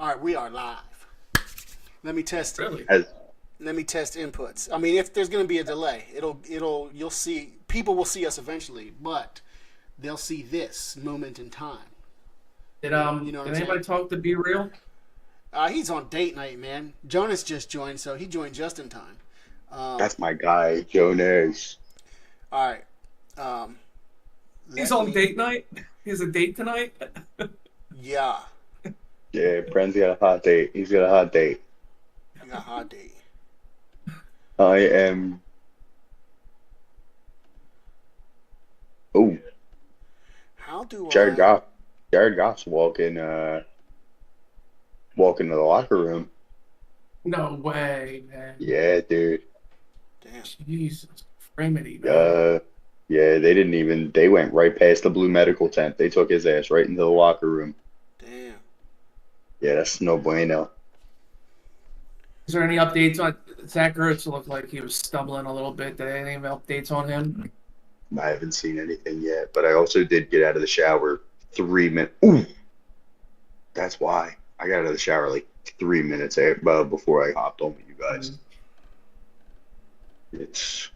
right, we are live. Let me test. Really? Let me test inputs. I mean, if there's going to be a delay, you'll see. People will see us eventually, but they'll see this moment in time. Did You know what did I'm anybody saying? talk to Be Real? He's on date night, man. Jonas just joined, so he joined just in time. Um, That's my guy, Jonas. all right. Um, He's let on me. date night. He has a date tonight. Yeah, Yeah, Bren's got a hot date. He's got a hot date. I got a hot date. I am. Oh, How do Jared I? Goff. Jared Goff's walking to the locker room. No way, man. Yeah, dude. Damn. Jesus, Frimity, man. Uh, yeah, they didn't even. They went right past the blue medical tent. They took his ass right into the locker room. Damn. Yeah, that's no bueno. Is there any updates on Zach Ertz? Looked like he was stumbling a little bit. Did any updates on him? I haven't seen anything yet, but I also did get out of the shower 3 minutes. Ooh, that's why I got out of the shower like 3 minutes before I hopped on with you guys. It's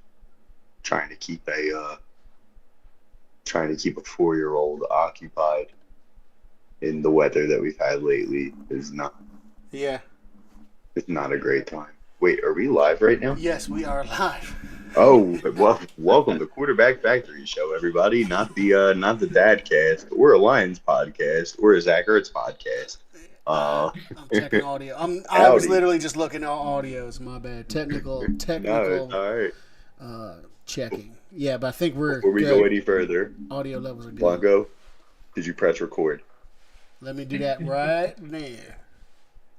trying to keep a 4-year-old occupied in the weather that we've had lately is not Yeah. it's not a great time. Wait, are we live right now? Yes, we are live. Oh, well, welcome to Quarterback Factory Show, everybody. Not the Dad Cast or a Lions podcast or a Zach Ertz podcast. I'm checking audio. I was Howdy. literally just looking at audios. My bad. No, it's Technical all right. checking. Yeah, but I think we're Before we good. go any further, Audio levels are good. Blanco, did you press record? Let me do that right there.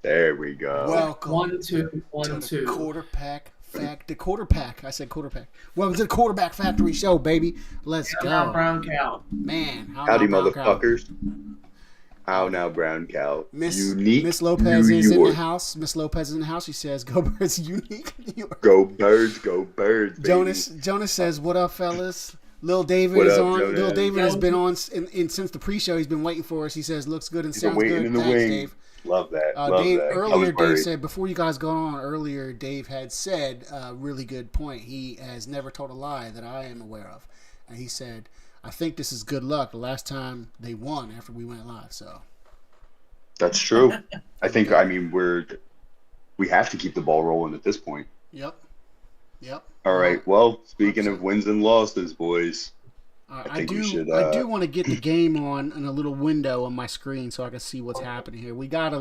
There we go. Welcome 1, 2, to 1, the 2. quarterback. I said quarterback. Welcome to the Quarterback Factory Show, baby. Let's How about go, Brown Cow? man. How Howdy, about Brown Cow? motherfuckers. How now, Brown Cow? Miss Unique Lopez New is in the York. house. Miss Lopez is in the house. She says, "Go Birds, unique New York." Go birds, baby. Jonas says, "What up, fellas?" Lil David What is up, on. Jonas? Lil David has been on since the pre-show. He's been waiting for us. He says, "Looks good and He's been sounds waiting good." in the Thanks, wing. Dave. Love that. Love Dave that. I was earlier, Dave worried. said before you guys got on earlier, Dave had said a really good point. He has never told a lie that I am aware of, and he said, "I think this is good luck." The last time they won after we went live, so That's true. I mean, we have to keep the ball rolling at this point. yep. All right. Well, speaking of wins and losses, boys, I think we should, I do want to get the game on in a little window on my screen so I can see what's happening here. We gotta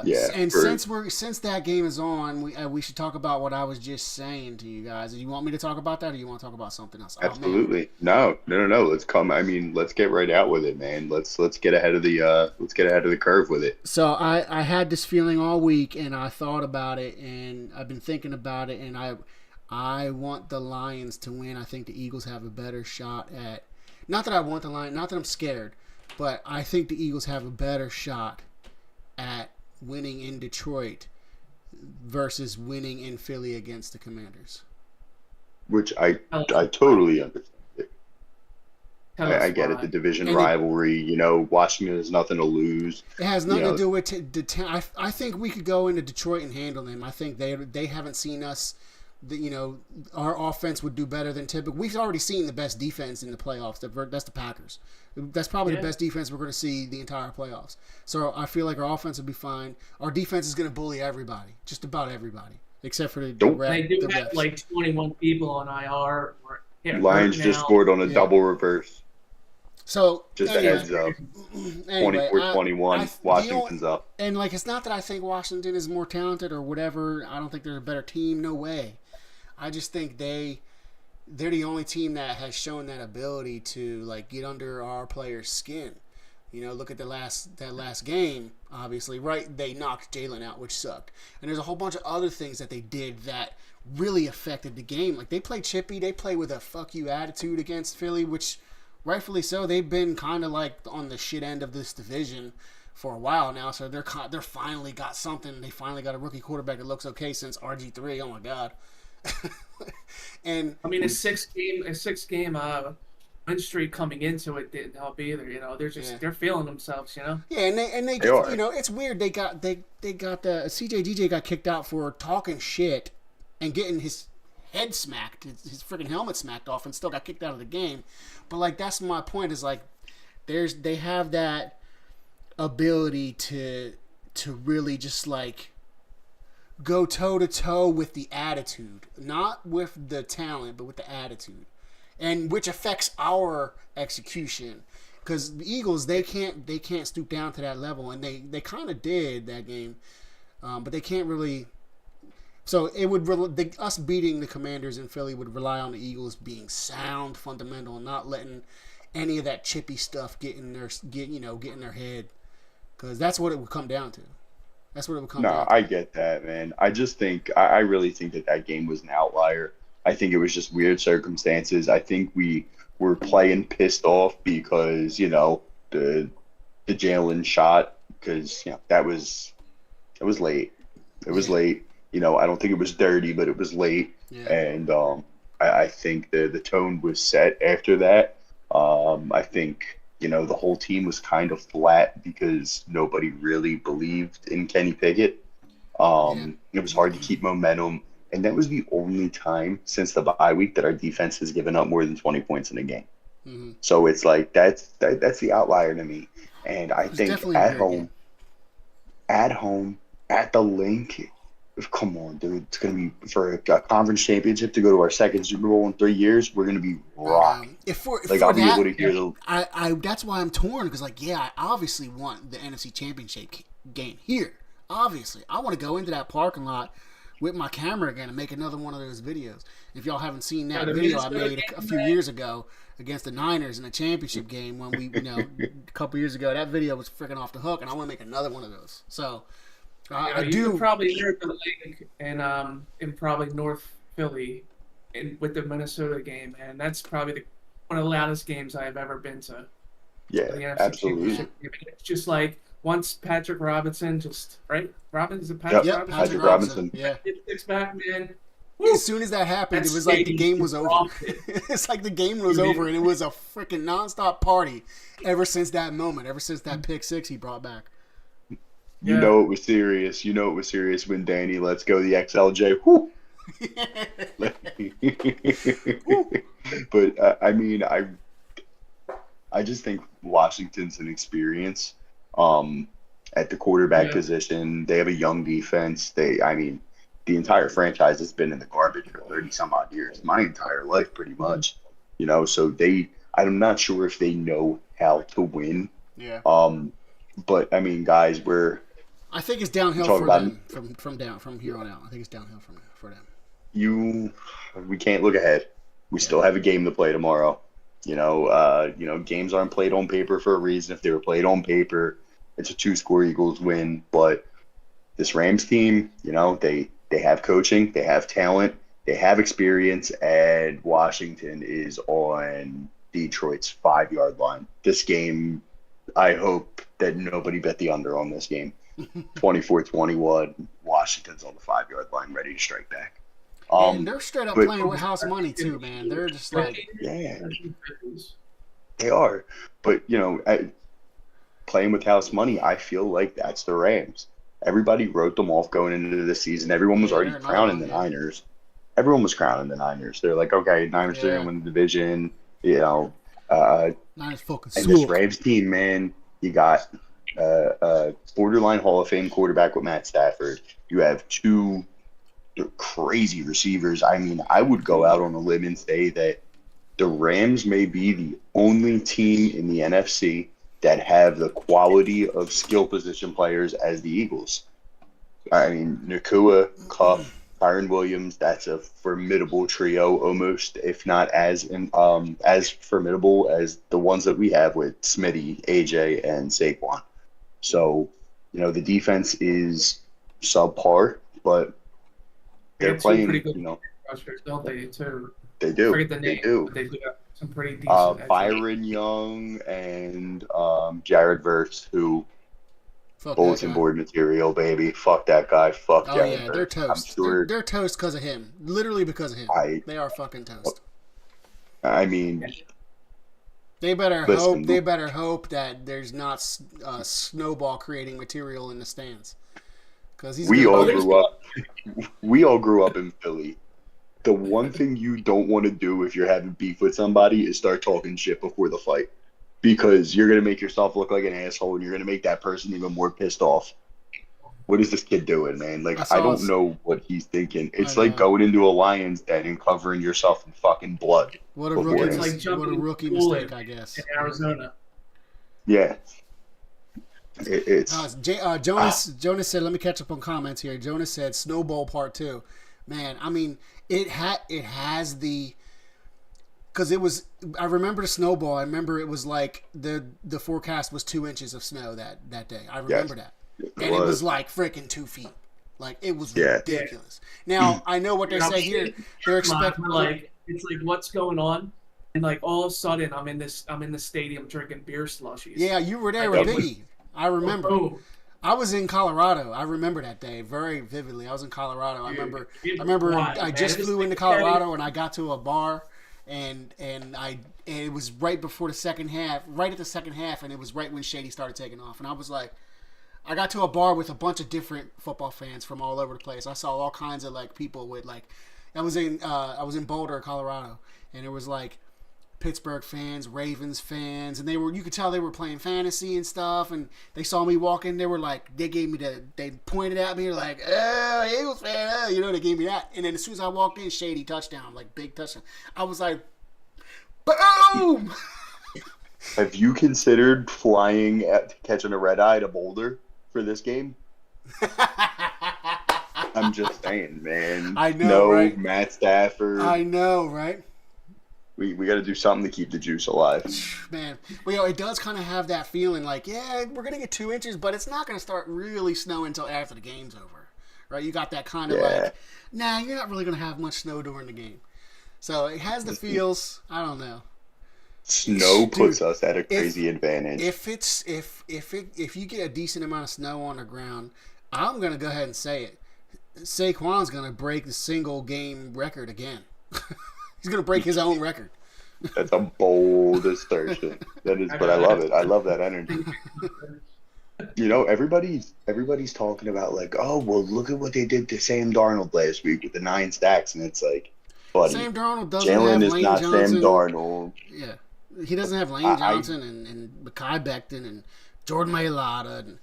Yeah, and for- since that game is on, we should talk about what I was just saying to you guys. Do you want me to talk about that, or you want to talk about something else? Oh, man. absolutely. No. Let's come. I mean, let's get right out with it, man. Let's get ahead of the curve with it. So I had this feeling all week, and I thought about it, and I've been thinking about it, and I want the Lions to win. I think the Eagles have a better shot at. Not that I want the Lions. Not that I'm scared, but I think the Eagles have a better shot at winning in Detroit versus winning in Philly against the Commanders. Which I totally understand. Tell us I get it. why. The division And rivalry. Washington has nothing to lose. It has nothing You know, to do with. I think we could go into Detroit and handle them. I think they haven't seen us. Our offense would do better than typical. We've already seen the best defense in the playoffs. That's the Packers. That's probably the best defense we're going to see the entire playoffs. So I feel like our offense will be fine. Our defense is going to bully everybody, just about everybody, except for the Don't- They do the have refs. like 21 people on IR. Or hit Lions hurt just now. scored on a Yeah. double reverse. So Just a anyway, heads up. anyway, 24-21. Washington's up. And it's not that I think Washington is more talented or whatever. I don't think they're a better team. No way. I just think they're the only team that has shown that ability to get under our players' skin. Look at that last game. Obviously, right? They knocked Jalen out, which sucked. And there's a whole bunch of other things that they did that really affected the game. Like they played chippy. They played with a fuck you attitude against Philly, which rightfully so. They've been kind of on the shit end of this division for a while now. So they're finally got something. They finally got a rookie quarterback that looks okay since RG3. Oh my god. And I mean, a six game win streak coming into it didn't help either. They're feeling themselves. Yeah, and they They are. it's weird. They got the CJ got kicked out for talking shit and getting his head smacked, his freaking helmet smacked off, and still got kicked out of the game. But like that's my point is like they have that ability to really just like go toe to toe with the attitude, not with the talent, but with the attitude, and which affects our execution. Because the Eagles, they can't stoop down to that level, and they kind of did that game, but they can't really. So it would us beating the Commanders in Philly would rely on the Eagles being sound, fundamental, and not letting any of that chippy stuff get in their head, because that's what it would come down to. That's what it would come down No, to. I get that, man. I just think I really think that game was an outlier. I think it was just weird circumstances. I think we were playing pissed off because the Jalen shot, because that was late. It was late. I don't think it was dirty, but it was late. Yeah. And I think the tone was set after that. I think the whole team was kind of flat because nobody really believed in Kenny Pickett. It was hard to keep momentum, and that was the only time since the bye week that our defense has given up more than 20 points in a game. Mm-hmm. So it's like that's the outlier to me. And I think at home, at the Link, come on, dude, it's gonna be for a conference championship to go to our second Super Bowl in 3 years. We're gonna be rocking. I'll be able to hear the. I that's why I'm torn, because I obviously want the NFC Championship game here. Obviously, I want to go into that parking lot with my camera again and make another one of those videos. If y'all haven't seen that video I made a few years ago against the Niners in a championship game when we, a couple years ago, that video was freaking off the hook, and I want to make another one of those. So you could probably hear the Lake in probably North Philly with the Minnesota game, and that's probably one of the loudest games I've ever been to. Yeah, absolutely. It's just like once Patrick Robinson Patrick Robinson. Yeah. It's back, man. As soon as that happened, it was like the game was over. It's like the game was over, and it was a freaking nonstop party ever since that moment, ever since that pick six he brought back. You know it was serious. You know it was serious when Danny lets go the XLJ. Whew. But I just think Washington's an experience at the quarterback position. They have a young defense. The entire franchise has been in the garbage for 30 some odd years, my entire life pretty much. So I'm not sure if they know how to win. Yeah. But guys, I think it's downhill for them from here on out. I think it's downhill for them. We can't look ahead. We still have a game to play tomorrow. Games aren't played on paper for a reason. If they were played on paper, it's a 2-score Eagles win. But this Rams team, they have coaching, they have talent, they have experience, and Washington is on Detroit's 5-yard line. This game, I hope that nobody bet the under on this game. 24-21, Washington's on the 5-yard line, ready to strike back. And they're straight up playing with house money too, man. They're just like, they are. But playing with house money, I feel like that's the Rams. Everybody wrote them off going into the season. Everyone was already crowning the Niners. Everyone was crowning the Niners. They're like, okay, Niners are going to win the division. Niners fucking and this Rams team, man, you got borderline Hall of Fame quarterback with Matt Stafford. You have 2 crazy receivers. I would go out on a limb and say that the Rams may be the only team in the NFC that have the quality of skill position players as the Eagles. Nakua, Kupp, Kyron Williams, that's a formidable trio, almost, if not as formidable as the ones that we have with Smitty, AJ, and Saquon. So, the defense is subpar, but they're playing, pretty good rushers, don't they, too? They do. Forget the name, they do. But they do have some pretty decent. Byron Young and Jared Verse, who bulletin board material, baby. Fuck that guy. Fuck Jared Verse. They're toast. I'm sure They're toast because of him. Literally because of him. They are fucking toast. They better Listen, hope. They better hope that there's not snowball creating material in the stands. Because we all grew up. We all grew up in Philly. The one thing you don't want to do if you're having beef with somebody is start talking shit before the fight, because you're gonna make yourself look like an asshole, and you're gonna make that person even more pissed off. What is this kid doing, man? Like, I don't know what he's thinking. It's like going into a lion's den and covering yourself in fucking blood. What a rookie mistake, I guess. In Arizona. Yeah. Jonas said, let me catch up on comments here. Jonas said, Snowball Part 2. Man, I mean, it has the... Because it was... I remember the snowball. I remember it was like the forecast was 2 inches of snow that day. I remember that. And it was like freaking 2 feet. Like, it was ridiculous. Now, I know what they say here. They're expecting... It's like, what's going on? And like, all of a sudden, I'm in the stadium drinking beer slushies. Yeah, you were there with Biggie. I remember. I was in Colorado. I remember that day very vividly. I was in Colorado. I remember I just flew into Colorado and I got to a bar and it was right before the second half, right at the second half, and it was right when Shady started taking off. And I was like, I got to a bar with a bunch of different football fans from all over the place. I saw all kinds of like people with like, I was in Boulder, Colorado, and it was like Pittsburgh fans, Ravens fans, and you could tell they were playing fantasy and stuff, and they saw me walking, they pointed at me like, oh, Eagles fan, they gave me that. And then as soon as I walked in, Shady touchdown, like big touchdown. I was like, boom! Have you considered catching a red eye to Boulder for this game? I'm just saying, man. I know, right? Matt Stafford. I know, right? We got to do something to keep the juice alive. Man, well, it does kind of have that feeling like, yeah, we're going to get 2 inches, but it's not going to start really snowing until after the game's over, right? You got that kind of like, nah, you're not really going to have much snow during the game. So it has the feels, I don't know. Snow puts us at a crazy advantage. If you get a decent amount of snow on the ground, I'm going to go ahead and say it. Saquon's going to break the single game record again. He's going to break his own record. That's a bold assertion. That is, but I love it. I love that energy. Everybody's talking about like, oh, well, look at what they did to Sam Darnold last week with the 9 sacks, and it's like, buddy, Sam Darnold doesn't have Lane Johnson. Jalen is not Sam Darnold. Yeah, he doesn't have Lane Johnson and Mekhi Becton and Jordan Mailata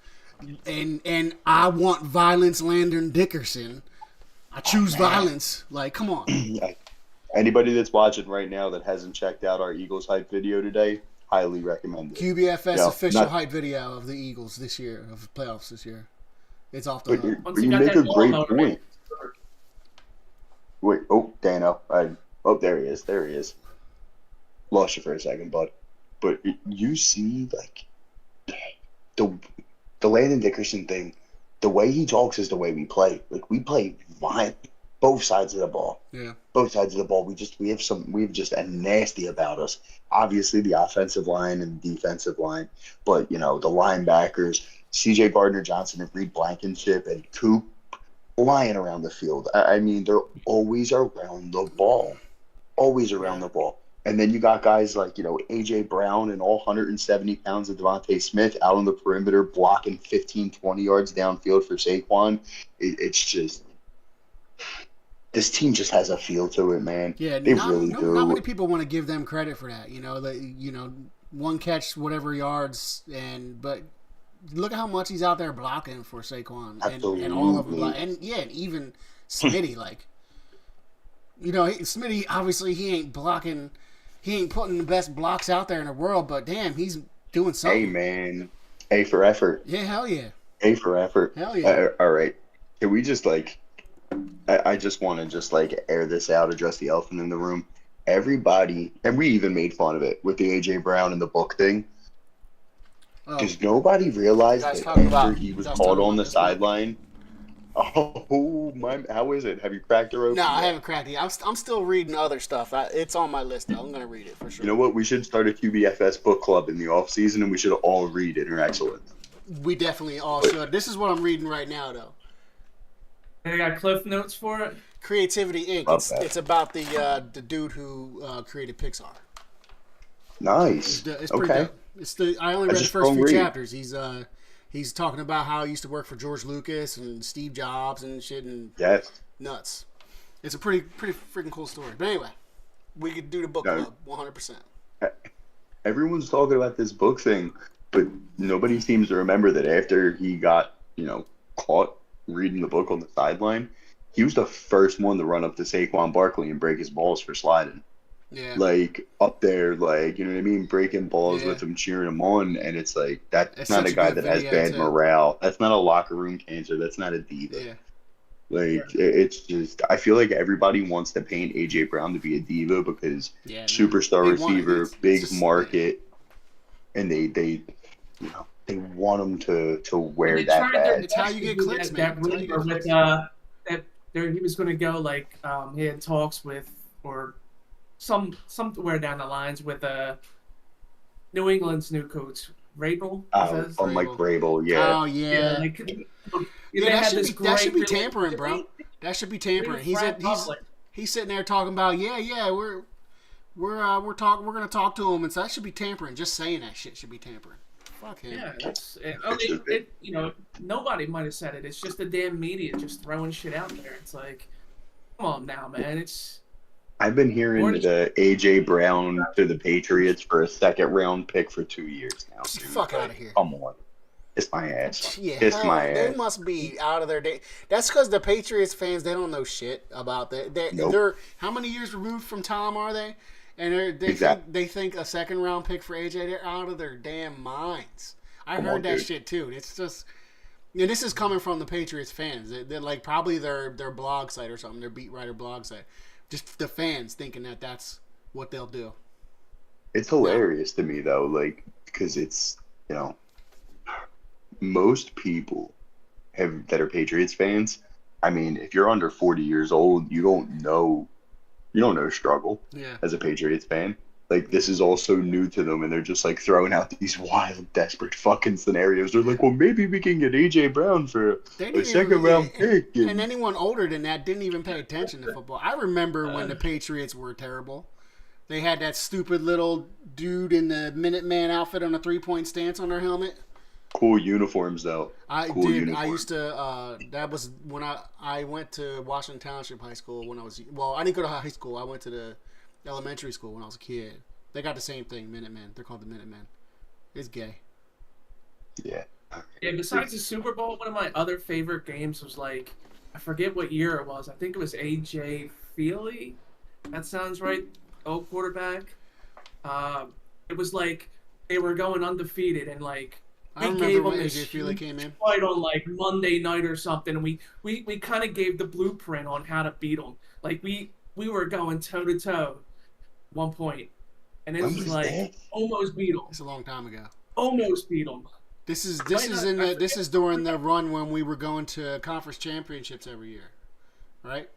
and I want violence, Landon Dickerson. I choose violence. Like, come on. Anybody that's watching right now that hasn't checked out our Eagles hype video today, highly recommend it. QBFS official hype video of the Eagles this year, of playoffs this year. It's off the hook. But you make a great point. Wait, Dano. There he is. There he is. Lost you for a second, bud. But you see, like, the Landon Dickerson thing, the way he talks is the way we play. Like, we play both sides of the ball. Yeah. Both sides of the ball. We have just a nasty about us. Obviously the offensive line and the defensive line, but the linebackers, CJ Gardner-Johnson and Reed Blankenship and Coop flying around the field. I mean, they're always around the ball. Always around the ball. And then you got guys like, AJ Brown and all 170 pounds of Devontae Smith out on the perimeter blocking 15, 20 yards downfield for Saquon. It's just, this team just has a feel to it, man. Yeah, they really do. Not many people want to give them credit for that. One catch, whatever yards, but look at how much he's out there blocking for Saquon. Absolutely. And all of them. And even Smitty, Smitty, obviously he ain't blocking, he ain't putting the best blocks out there in the world, but damn, he's doing something. Hey, man. A for effort. Yeah, hell yeah. A for effort. Hell yeah. All right. Can we just I just want to air this out, address the elephant in the room. Everybody, and we even made fun of it with the AJ Brown and the book thing. Does nobody realize that after he was called on the sideline? Oh my! How is it? Have you cracked it open? No, I haven't cracked it. I'm still reading other stuff. It's on my list though. I'm gonna read it for sure. You know what? We should start a QBFS book club in the off season, and we should all read Inner Excellence. We definitely all should. This is what I'm reading right now, though. And I got cliff notes for it. Creativity Inc. It's about the dude who created Pixar. Nice. It's pretty Okay. dope. I only That's read a the first strong few read. chapters. He's talking about how he used to work for George Lucas and Steve Jobs and shit and Yes. nuts. It's a pretty freaking cool story. But anyway, we could do the book No, club 100%. everyone's talking about this book thing, but nobody seems to remember that after he got, caught reading the book on the sideline, he was the first one to run up to Saquon Barkley and break his balls for sliding. Yeah. Like up there, like, you know what I mean, breaking balls Yeah. with him, cheering him on, and it's like that's It's not such a a guy good that has video, bad too. morale. That's not a locker room cancer. That's not a diva. Yeah. Like it's just, I feel like everybody wants to paint AJ Brown to be a diva because Yeah. Man. superstar They want it. receiver, It's big just- market, and they they want him to wear They that tried badge. It's how you get clicks, man. That It's how you rumor get with clicks. that there he was going to go like he had talks with or somewhere down the lines with New England's new coach Rabel. On Mike Vrabel, yeah. Oh yeah. Like, Yeah, that should be tampering, bro. That should be tampering. He's sitting there talking about we're gonna talk to him, and so that should be tampering. Just saying that shit should be tampering. Fuck him. Yeah, I mean, nobody might have said it. It's just the damn media just throwing shit out there. It's like, come on now, man. I've been hearing the AJ Brown to the Patriots for a second round pick for 2 years now. Dude. Fuck out of here. Come on. Kiss my ass. Yeah, Kiss my they ass. must be out of their day. That's because the Patriots fans, they don't know shit about that. They're how many years removed from Tom are they? And they think a second round pick for AJ. They're out of their damn minds. I heard that shit too. It's just, this is coming from the Patriots fans. They're like probably their blog site or something. Their beat writer blog site. Just the fans thinking that that's what they'll do. It's hilarious to me though, like because it's most people that are Patriots fans. I mean, if you're under 40 years old, you don't know struggle as a Patriots fan. Like this is also new to them, and they're just like throwing out these wild, desperate fucking scenarios. They're like, well, maybe we can get AJ Brown for a second round pick. And anyone older than that didn't even pay attention to football. I remember when the Patriots were terrible. They had that stupid little dude in the Minuteman outfit on a 3-point stance on their helmet. Cool uniforms, though. I used to. That was when I went to Washington Township High School when I was. Well, I didn't go to high school. I went to the elementary school when I was a kid. They got the same thing, Minutemen. They're called the Minutemen. It's gay. Yeah. Yeah. Besides the Super Bowl, one of my other favorite games was like, I forget what year it was. I think it was AJ Feely. That sounds right. Old quarterback. It was like they were going undefeated and like. I remember when AJ Feely came in. Fight on like Monday night or something, and we kind of gave the blueprint on how to beat them. Like we were going toe to toe, one point, and it was like almost beat them. It's a long time ago. Almost beat them. This is during the run when we were going to conference championships every year, right?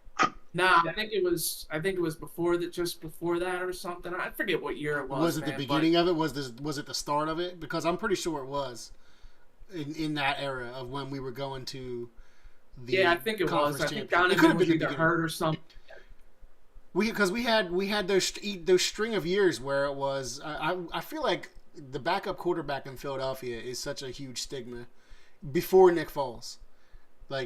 Nah, I think it was before that, just before that or something. I forget what year it was. Was it the beginning of it? Was it the start of it? Because I'm pretty sure it was in that era of when we were going to the I think it was. I think Donovan was either hurt or something. Because we had those string of years where it was. I feel like the backup quarterback in Philadelphia is such a huge stigma before Nick Foles.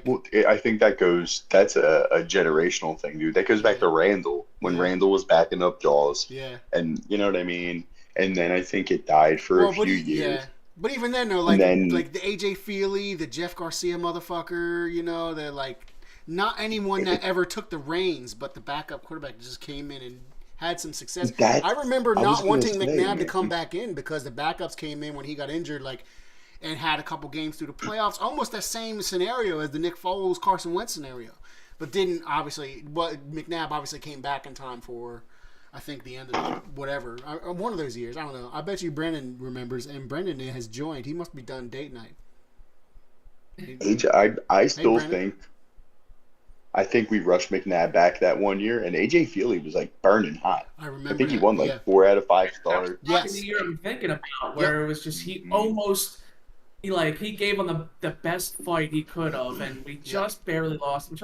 Well, I think that's a generational thing, dude. That goes back to Randall, when Randall was backing up Jaws. Yeah. And you know what I mean? And then I think it died for a few years. Yeah. But even then, though, like the AJ Feely, the Jeff Garcia motherfucker, they're like, not anyone that ever took the reins, but the backup quarterback just came in and had some success. I remember not wanting McNabb to come back in because the backups came in when he got injured, and had a couple games through the playoffs. Almost the same scenario as the Nick Foles, Carson Wentz scenario. But McNabb obviously came back in time for, I think, the end of whatever. One of those years. I don't know. I bet you Brendan remembers, and Brendan has joined. He must be done date night. I think we rushed McNabb back that one year, and AJ Feely was like burning hot. I remember. I think he won 4 out of 5 stars. Yes. The year I'm thinking about, where it was just he gave him the best fight he could have, and we just barely lost.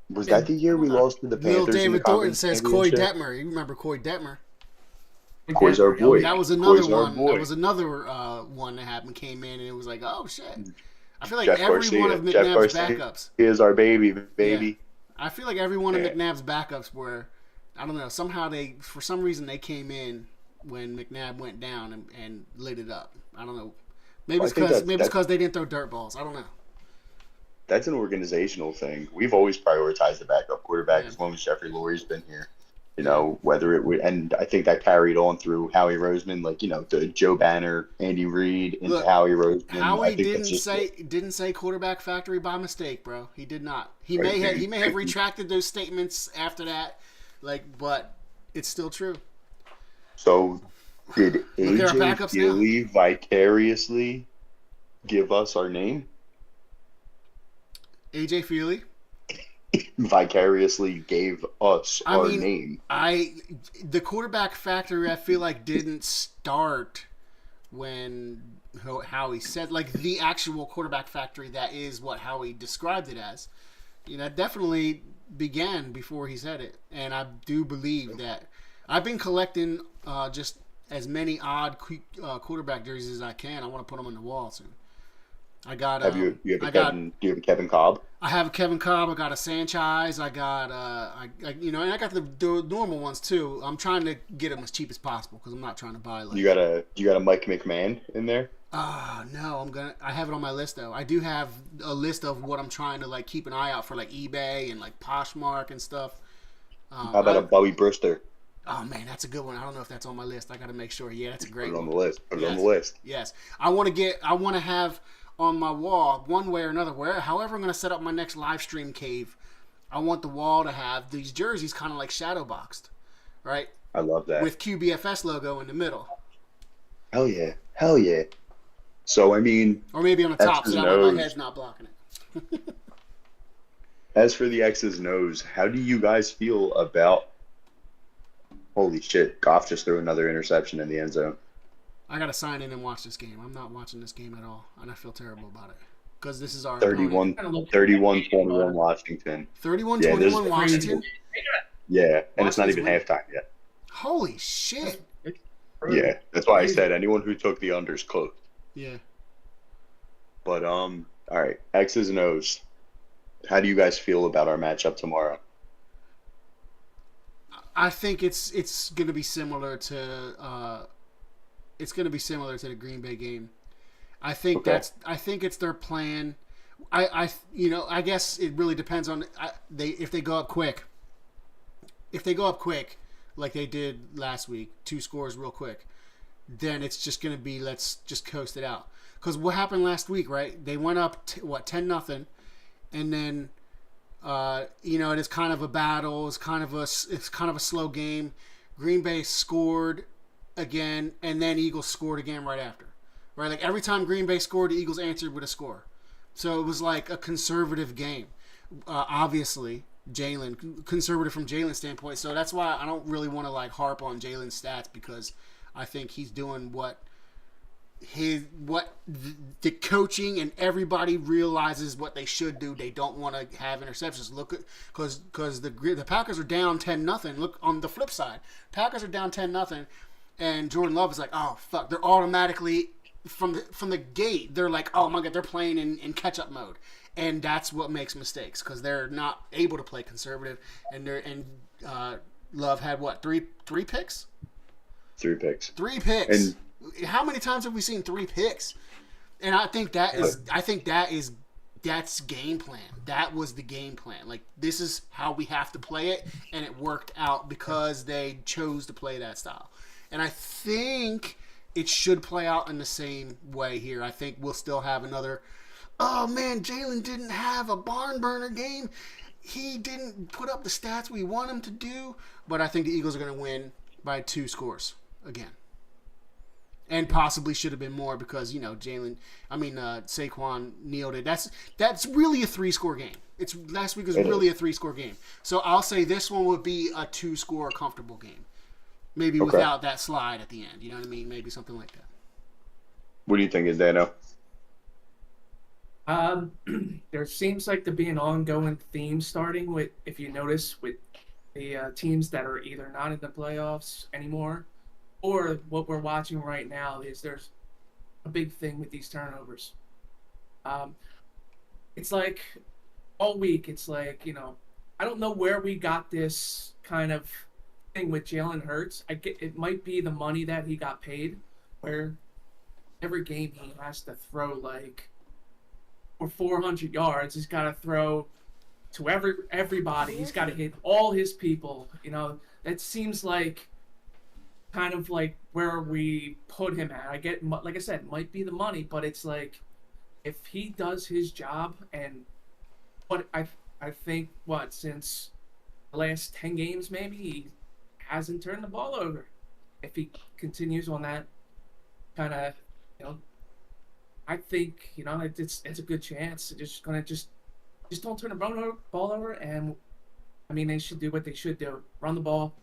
Was that the year we lost to the Panthers? David Thornton says Coy Detmer. You remember Coy Detmer? Coy's our Denver, boy. That was another Coy's our one. boy. That was another one that happened. Came in and it was like, oh shit. I feel like Jeff every Garcia. one of Jeff McNabb's Garcia backups. is our baby, Yeah. baby. I feel like every one of Yeah. McNabb's backups were, I don't know, somehow for some reason they came in when McNabb went down and lit it up. I don't know. Maybe it's because they didn't throw dirt balls. I don't know. That's an organizational thing. We've always prioritized the backup quarterback Yeah. as long as Jeffrey Lurie's been here. You know, whether it would, and I think that carried on through Howie Roseman, like, you know, the Joe Banner, Andy Reid, into Look, Howie Roseman. Howie didn't say quarterback factory by mistake, bro. He did not. He may have retracted those statements after that, but it's still true. So, did Look at our AJ backups Feely vicariously give us our name? AJ Feely. Vicariously gave us our name. The quarterback factory, I feel like, didn't start when Howie said, like, the actual quarterback factory. That is what Howie described it as. You know, it definitely began before he said it, and I do believe that. I've been collecting just as many odd quarterback jerseys as I can. I want to put them on the wall soon. I got. Do you have a Kevin Cobb? I have a Kevin Cobb. I got a Sanchez. I got and I got the normal ones too. I'm trying to get them as cheap as possible because I'm not trying to buy like. You got a Mike McMahon in there? No, I have it on my list though. I do have a list of what I'm trying to like keep an eye out for, like eBay and like Poshmark and stuff. How about a Bobby Brister? Oh man, that's a good one. I don't know if that's on my list. I got to make sure. Yeah, that's a great Put it one. on the list. Put it on the list. Yes, I want to have on my wall, one way or another, however I'm going to set up my next live stream cave, I want the wall to have these jerseys kind of like shadow boxed, right? I love that. With QBFS logo in the middle. Hell yeah. Hell yeah. So, I mean... Or maybe on the top so that way my head's not blocking it. As for the X's and O's, how do you guys feel about... Holy shit, Goff just threw another interception in the end zone. I got to sign in and watch this game. I'm not watching this game at all, and I feel terrible about it. Because this is our 31-21 Washington. 31-21 Washington? Yeah, and it's not even halftime yet. Holy shit. Yeah, that's why I said anyone who took the unders close. Yeah. But, all right, X's and O's. How do you guys feel about our matchup tomorrow? I think it's going to be similar to... It's going to be similar to the Green Bay game. I think it's their plan. I guess it really depends on if they go up quick. If they go up quick, like they did last week, 2 scores real quick, then it's just going to be let's just coast it out. Because what happened last week, right? They went up 10-0, and then it is kind of a battle. It's kind of a slow game. Green Bay scored again, and then Eagles scored again right after. Right? Like every time Green Bay scored, the Eagles answered with a score. So it was like a conservative game. Obviously, conservative from Jalen's standpoint. So that's why I don't really want to like harp on Jalen's stats, because I think he's doing what the coaching and everybody realizes what they should do. They don't want to have interceptions. Look at because the Packers are down 10-0. Look on the flip side, Packers are down 10-0. And Jordan Love is like, oh, fuck. They're automatically, from the gate, they're like, oh, my God, they're playing in catch-up mode. And that's what makes mistakes, because they're not able to play conservative. And Love had, what, three picks? 3 picks. 3 picks. And how many times have we seen 3 picks? And I think that's game plan. That was the game plan. Like, this is how we have to play it, and it worked out because they chose to play that style. And I think it should play out in the same way here. I think we'll still have another, oh man, Jalen didn't have a barn burner game. He didn't put up the stats we want him to do. But I think the Eagles are going to win by 2 scores again. And possibly should have been more because, Saquon nailed it. That's really a 3-score game. Last week was really a 3-score game. So I'll say this one would be a 2-score comfortable game. Maybe without that slide at the end. You know what I mean? Maybe something like that. What do you think, is Dano? There seems like to be an ongoing theme starting with, if you notice, with the teams that are either not in the playoffs anymore or what we're watching right now is there's a big thing with these turnovers. Um, it's like all week. It's like I don't know where we got this kind of thing with Jalen Hurts. I get it might be the money that he got paid, where every game he has to throw like for 400 yards. He's got to throw to everybody. He's got to hit all his people. That seems like kind of like where we put him at. I get, like I said, might be the money, but it's like if he does his job, and what I think since the last 10 games maybe he hasn't turned the ball over. If he continues on that kind of, I think it's a good chance. Just gonna just don't turn the ball over, and I mean they should do what they should do: run the ball,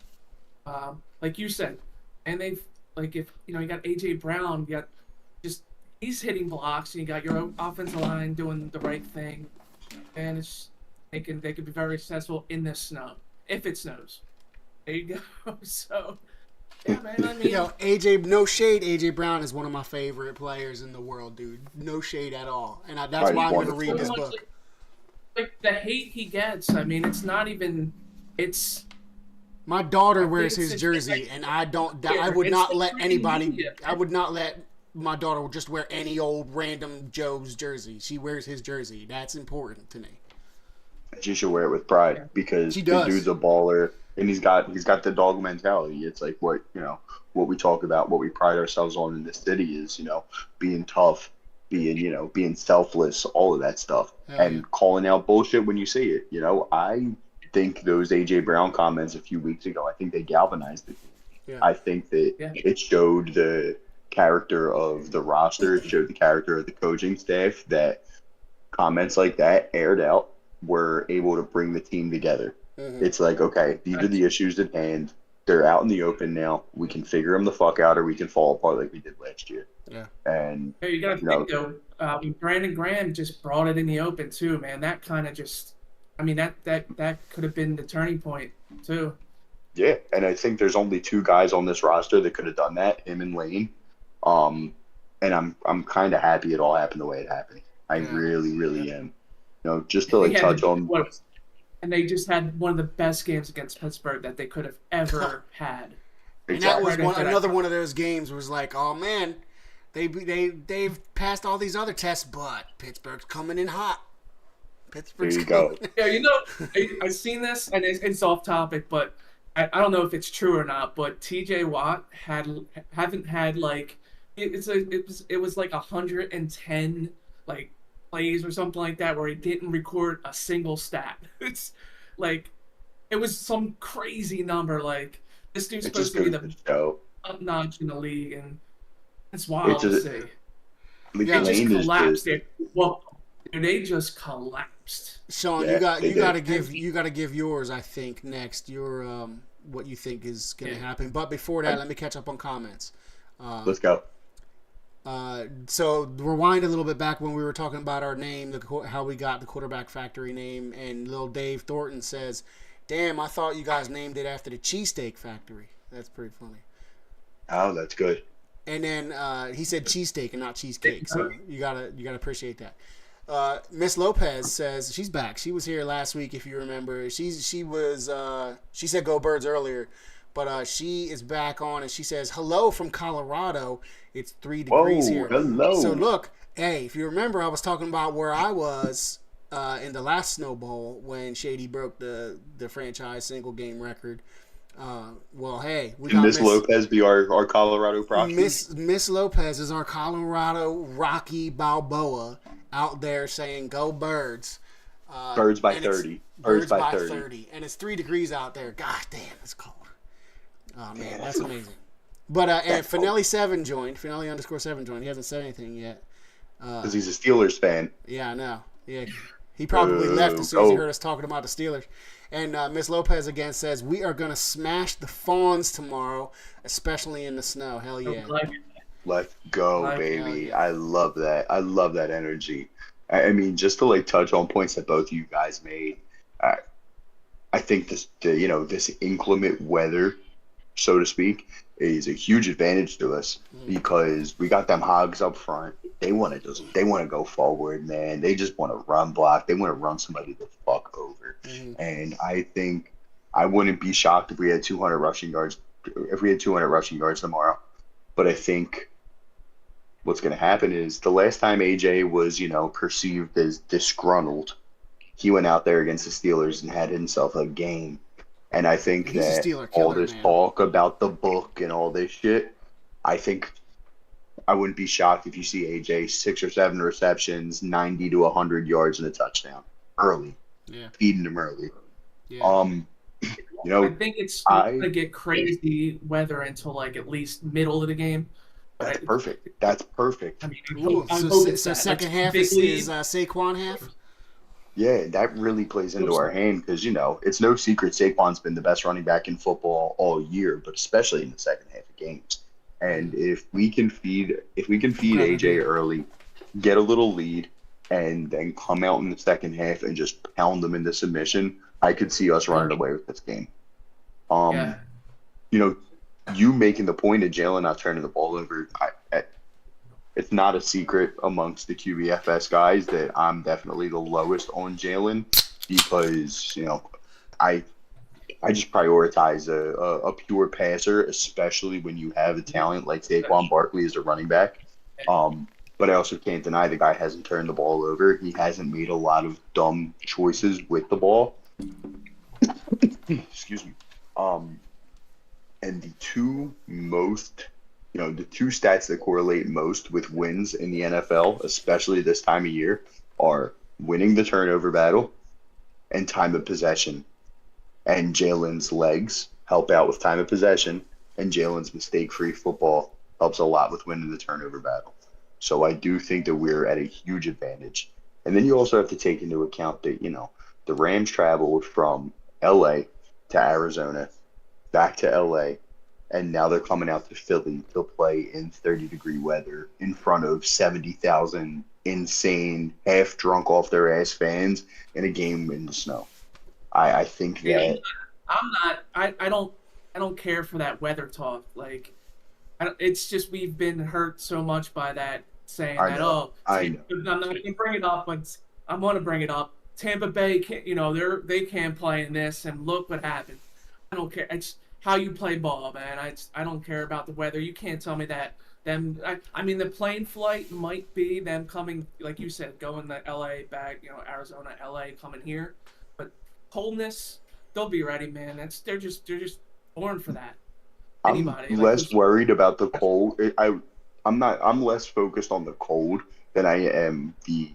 like you said. And they've if you got AJ Brown, you got just he's hitting blocks, and you got your offensive line doing the right thing, and they could be very successful in the snow if it snows. There you go. So. Yeah, man, I mean, AJ, no shade. AJ Brown is one of my favorite players in the world, dude. No shade at all, and that's why I'm going to read this book. Like the hate he gets, I mean, it's not even. It's. My daughter wears his jersey, and I don't. I would not let anybody. I would not let my daughter just wear any old random Joe's jersey. She wears his jersey. That's important to me. She should wear it with pride because the dude's a baller. And he's got the dog mentality. It's like what we talk about, what we pride ourselves on in this city is, being tough, being selfless, all of that stuff. And calling out bullshit when you see it. I think those AJ Brown comments a few weeks ago, I think they galvanized it. Yeah. I think that it showed the character of the roster, it showed the character of the coaching staff, that comments like that aired out were able to bring the team together. Mm-hmm. It's like, okay, these are the issues at hand. They're out in the open now. We can figure them the fuck out, or we can fall apart like we did last year. Yeah. And you got to think though, Brandon Graham just brought it in the open too, man. That kind of just, I mean, that could have been the turning point too. Yeah, and I think there's only two guys on this roster that could have done that, him and Lane. And I'm kind of happy it all happened the way it happened. I really, really am. Just to touch on. And they just had one of the best games against Pittsburgh that they could have ever had. And that was another one of those games was like, oh man, they've passed all these other tests, but Pittsburgh's coming in hot. Pittsburgh's coming. Yeah, I've seen this, and it's off topic, but I don't know if it's true or not. But T.J. Watt haven't had like it was like 110 like plays or something like that where he didn't record a single stat. It's like it was some crazy number. Like this dude's supposed to be the top notch in the league, and it's wild to see. They just collapsed. They just collapsed. Sean, you got to give yours. I think next your what you think is going to happen. But before that, let me catch up on comments. Let's go. So rewind a little bit back when we were talking about our name, how we got the Quarterback Factory name, and little Dave Thornton says, "Damn, I thought you guys named it after the Cheesesteak Factory." That's pretty funny. Oh, that's good. And then he said cheesesteak and not cheesecake, so you gotta appreciate that. Miss Lopez says she's back. She was here last week, if you remember. She said "Go Birds" earlier. But she is back on, and she says, hello from Colorado. It's 3 degrees here. Hello. So, look, hey, if you remember, I was talking about where I was in the last Snow Bowl when Shady broke the franchise single-game record. Well, hey. We got Miss Lopez be our Colorado proxy? Miss Lopez is our Colorado Rocky Balboa out there saying, go Birds. Birds by 30. Birds by 30. And it's 3 degrees out there. God damn, it's cold. Oh, man, that's amazing. But and Finelli7 joined. Finelli_7 joined. He hasn't said anything yet. Because he's a Steelers fan. Yeah, I know. Yeah, he probably left as soon as he heard us talking about the Steelers. And Miss Lopez again says, we are going to smash the Fawns tomorrow, especially in the snow. Hell yeah. Let's go, baby. Yeah. I love that. I love that energy. I mean, just to touch on points that both of you guys made, I think this inclement weather, so to speak, is a huge advantage to us because we got them hogs up front. They want to go forward, man. They just want to run block. They want to run somebody the fuck over. And I think I wouldn't be shocked if we had 200 rushing yards tomorrow. But I think what's going to happen is the last time AJ was, perceived as disgruntled, he went out there against the Steelers and had himself a game. And I think He's a that Steeler all killer, this man. talk about the book and all this shit, I think I wouldn't be shocked if you see AJ 6 or 7 receptions, 90 to 100 yards and a touchdown early. Yeah. Feeding him early. Yeah. I think it's going to get crazy weather until like at least middle of the game. That's perfect. That's perfect. I mean, So second half is Saquon half? Yeah, that really plays into our hand because, it's no secret Saquon's been the best running back in football all year, but especially in the second half of games. And if we can feed AJ early, get a little lead, and then come out in the second half and just pound them into submission, I could see us running away with this game. You making the point of Jalen not turning the ball over, it's not a secret amongst the QBFS guys that I'm definitely the lowest on Jalen because, I just prioritize a pure passer, especially when you have a talent like Saquon Barkley as a running back. But I also can't deny the guy hasn't turned the ball over. He hasn't made a lot of dumb choices with the ball. Excuse me. And the two stats that correlate most with wins in the NFL, especially this time of year, are winning the turnover battle and time of possession. And Jalen's legs help out with time of possession, and Jalen's mistake-free football helps a lot with winning the turnover battle. So I do think that we're at a huge advantage. And then you also have to take into account that, the Rams traveled from L.A. to Arizona, back to L.A., and now they're coming out to Philly to play in 30-degree weather in front of 70,000 insane, half-drunk off their ass fans in a game in the snow. I think that I don't care for that weather talk. Like, it's just we've been hurt so much by that saying I know. I'm not going to bring it up, but I'm going to bring it up. Tampa Bay, they can't play in this, and look what happened. I don't care. It's how you play ball, man. I don't care about the weather. You can't tell me that I mean, the plane flight might be them coming, like you said, going to LA back, Arizona, LA, coming here. But coldness, they'll be ready, man. They're just born for that. Anybody, I'm less worried about the cold. I'm less focused on the cold than I am the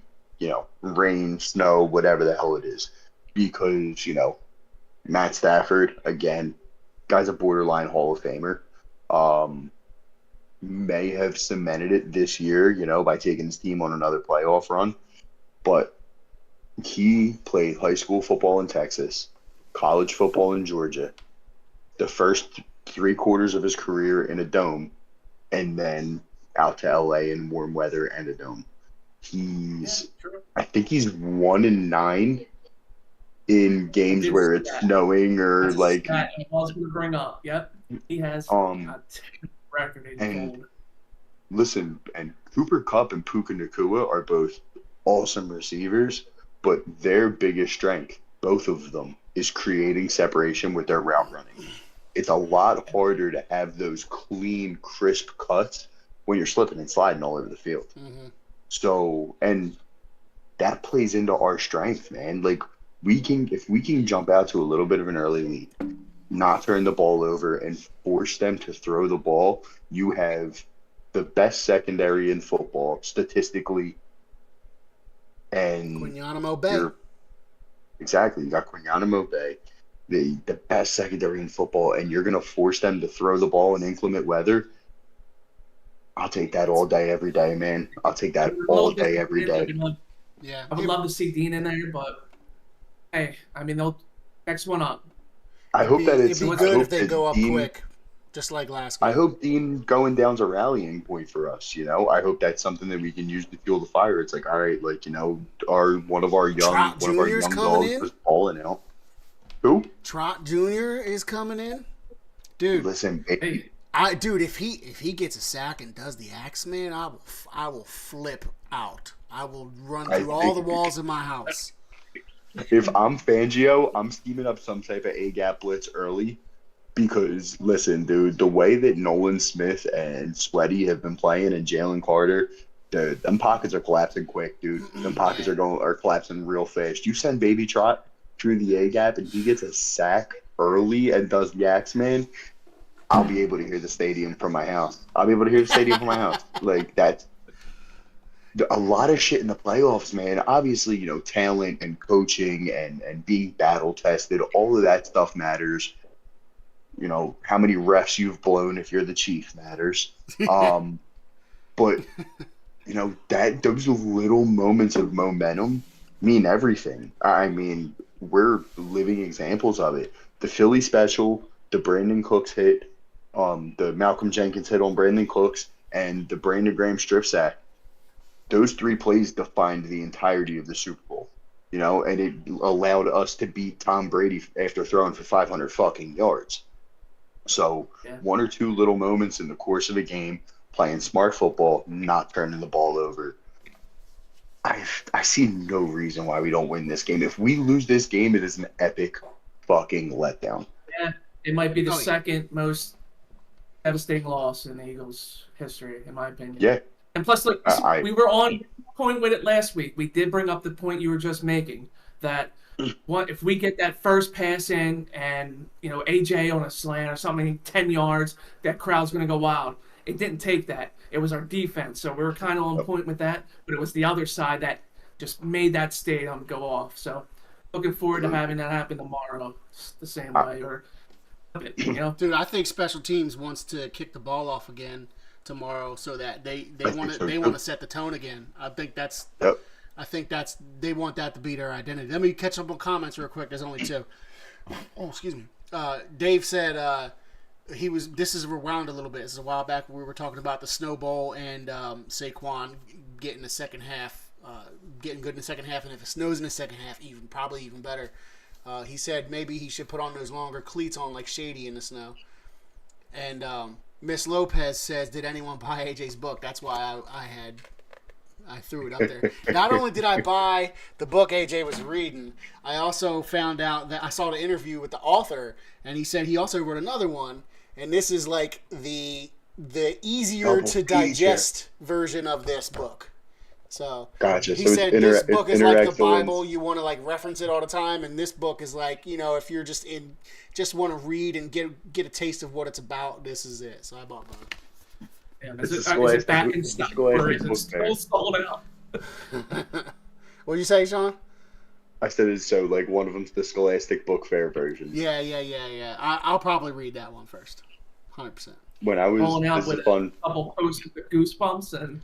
rain, snow, whatever the hell it is, because Matt Stafford, again, guy's a borderline Hall of Famer. May have cemented it this year, by taking his team on another playoff run, but he played high school football in Texas, college football in Georgia, the first 3 quarters of his career in a dome, and then out to LA in warm weather and a dome. I think he's 1-9 in games where it's snowing or like. I was going to bring up. Yep, he has a record in cold. Listen, and Cooper Kupp and Puka Nacua are both awesome receivers, but their biggest strength, both of them, is creating separation with their route running. It's a lot harder to have those clean, crisp cuts when you're slipping and sliding all over the field. Mm-hmm. So, and that plays into our strength, man. Like, if we can jump out to a little bit of an early lead, not turn the ball over, and force them to throw the ball, you have the best secondary in football statistically. And Quinyanamo Bay. Exactly. You got Quinyanamo Bay, the best secondary in football, and you're going to force them to throw the ball in inclement weather. I'll take that all day, every day, man. I'll take that all day, every day. Yeah. I would love to see Dean in there, but hey, I mean, they'll next one up. I hope that it'd be good if they go up quick, just like last game. I hope Dean going down's a rallying point for us. I hope that's something that we can use to fuel the fire. It's like, all right, like one of our young dogs was balling out. Who? Trot Jr. is coming in, dude. Listen, Dude, if he gets a sack and does the Axeman, I will flip out. I will run through all the walls of my house. If I'm Fangio, I'm scheming up some type of A-gap blitz early because, listen, dude, the way that Nolan Smith and Sweaty have been playing and Jalen Carter, them pockets are collapsing quick, dude. Them pockets are collapsing real fast. You send Baby Trot through the A-gap and he gets a sack early and does the Axeman, I'll be able to hear the stadium from my house. Like, that's a lot of shit in the playoffs, man. Obviously, talent and coaching and being battle tested, all of that stuff matters. How many refs you've blown if you're the Chief matters. But that those little moments of momentum mean everything. I mean, we're living examples of it. The Philly special, the Brandon Cooks hit, the Malcolm Jenkins hit on Brandon Cooks, and the Brandon Graham strip sack. Those 3 plays defined the entirety of the Super Bowl, and it allowed us to beat Tom Brady after throwing for 500 fucking yards. So 1 or 2 little moments in the course of a game, playing smart football, not turning the ball over. I see no reason why we don't win this game. If we lose this game, it is an epic fucking letdown. Yeah, it might be the second most devastating loss in the Eagles' history, in my opinion. Yeah. And plus, look, we were on point with it last week. We did bring up the point you were just making, that if we get that first pass in and, AJ on a slant or something, 10 yards, that crowd's going to go wild. It didn't take that. It was our defense. So we were kind of on point with that, but it was the other side that just made that stadium go off. So looking forward to having that happen tomorrow the same way. Dude, I think special teams wants to kick the ball off again tomorrow so that they want to set the tone again. I think that's they want that to be their identity. Let me catch up on comments real quick. There's only 2. Oh, excuse me. Dave said this is rewound a little bit. This is a while back when we were talking about the Snow Bowl and Saquon getting the second half, getting good in the second half, and if it snows in the second half, probably even better. He said maybe he should put on those longer cleats on like Shady in the snow. And Miss Lopez says, did anyone buy AJ's book? That's why I threw it up there. Not only did I buy the book AJ was reading, I also found out that I saw the interview with the author, and he said he also wrote another one, and this is like the easier to digest version of this book. So gotcha. He said this book is like the Bible. You want to like reference it all the time, and this book is like, if you're just want to read and get a taste of what it's about, this is it. So I bought both. Yeah, is it back in stock or is it still sold out? What'd you say, Sean? I said it's so like one of them's the Scholastic Book Fair version. Yeah. I'll probably read that one first, 100%. When I was rolling out with a couple posts with Goosebumps and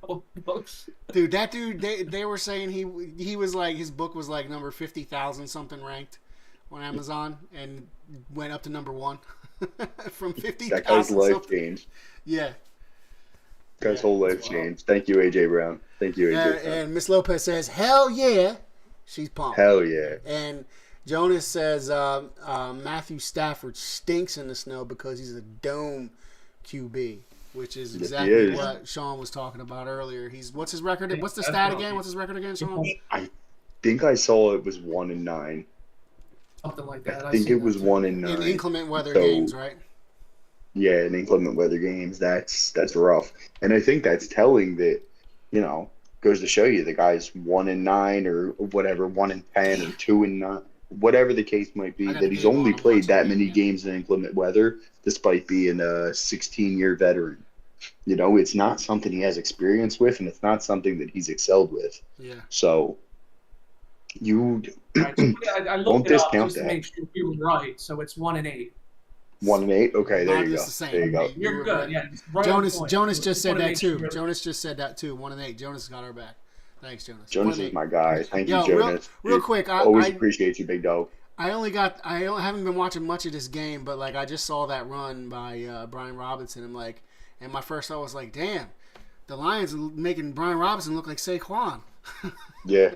a couple books. Dude, that dude, they were saying he was like, his book was like number 50,000 something ranked on Amazon and went up to number 1 from 50,000. That guy's life changed. Yeah. Guy's whole life changed. Thank you, AJ Brown. Thank you, AJ Brown. And Miss Lopez says, hell yeah. She's pumped. Hell yeah. And Jonas says Matthew Stafford stinks in the snow because he's a dome QB, which is exactly what Sean was talking about earlier. What's his record? What's the stat again? What's his record again, Sean? I think I saw it was 1-9. Something like that. I think it was 1-9. In inclement weather games, right? Yeah, in inclement weather games, that's rough. And I think that's telling that, goes to show you the guy's 1-9 or whatever, 1-10 or 2-9, whatever the case might be, that he's only played that many games in inclement weather, despite being a 16-year veteran. It's not something he has experience with, and it's not something that he's excelled with. Yeah. So you I won't discount just to make sure you were right. So it's 1-8. 1-8. Okay, there you go. There you go. You're good. Yeah. Right Jonas just said that too. Jonas just said that too. 1-8. Jonas got our back. Thanks, Jonas. Jonas is my guy. Thank you, Jonas. Real quick, I always appreciate you, big dog. I haven't been watching much of this game, but like I just saw that run by Brian Robinson. I'm like, and my first thought was like, damn, the Lions are making Brian Robinson look like Saquon. Yeah.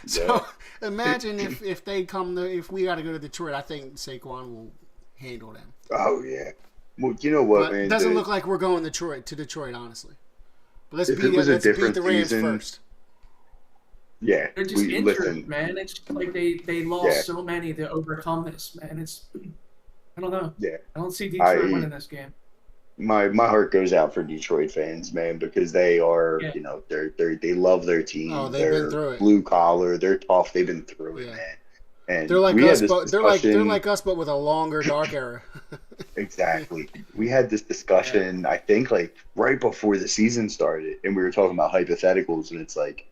So imagine if we got to go to Detroit, I think Saquon will handle them. Oh yeah. Well, you know what, But it man? doesn't look like we're going to Detroit, honestly. But If it was a let's beat different the Rams season, first. yeah, They're just injured, listen. man. It's just like they lost Yeah, so many to overcome this, man. I don't know. yeah. I don't see Detroit I winning this game. my heart goes out for Detroit fans, man, because they are, Yeah. they love their Oh, team. they've been They're through it. blue collar. They're tough. They've been through it, Yeah. man. And They're like we had us, this but they're discussion. like us, but with a longer dark era. Exactly. We had this discussion, I think, like right before the season started, and we were talking about hypotheticals, and it's like,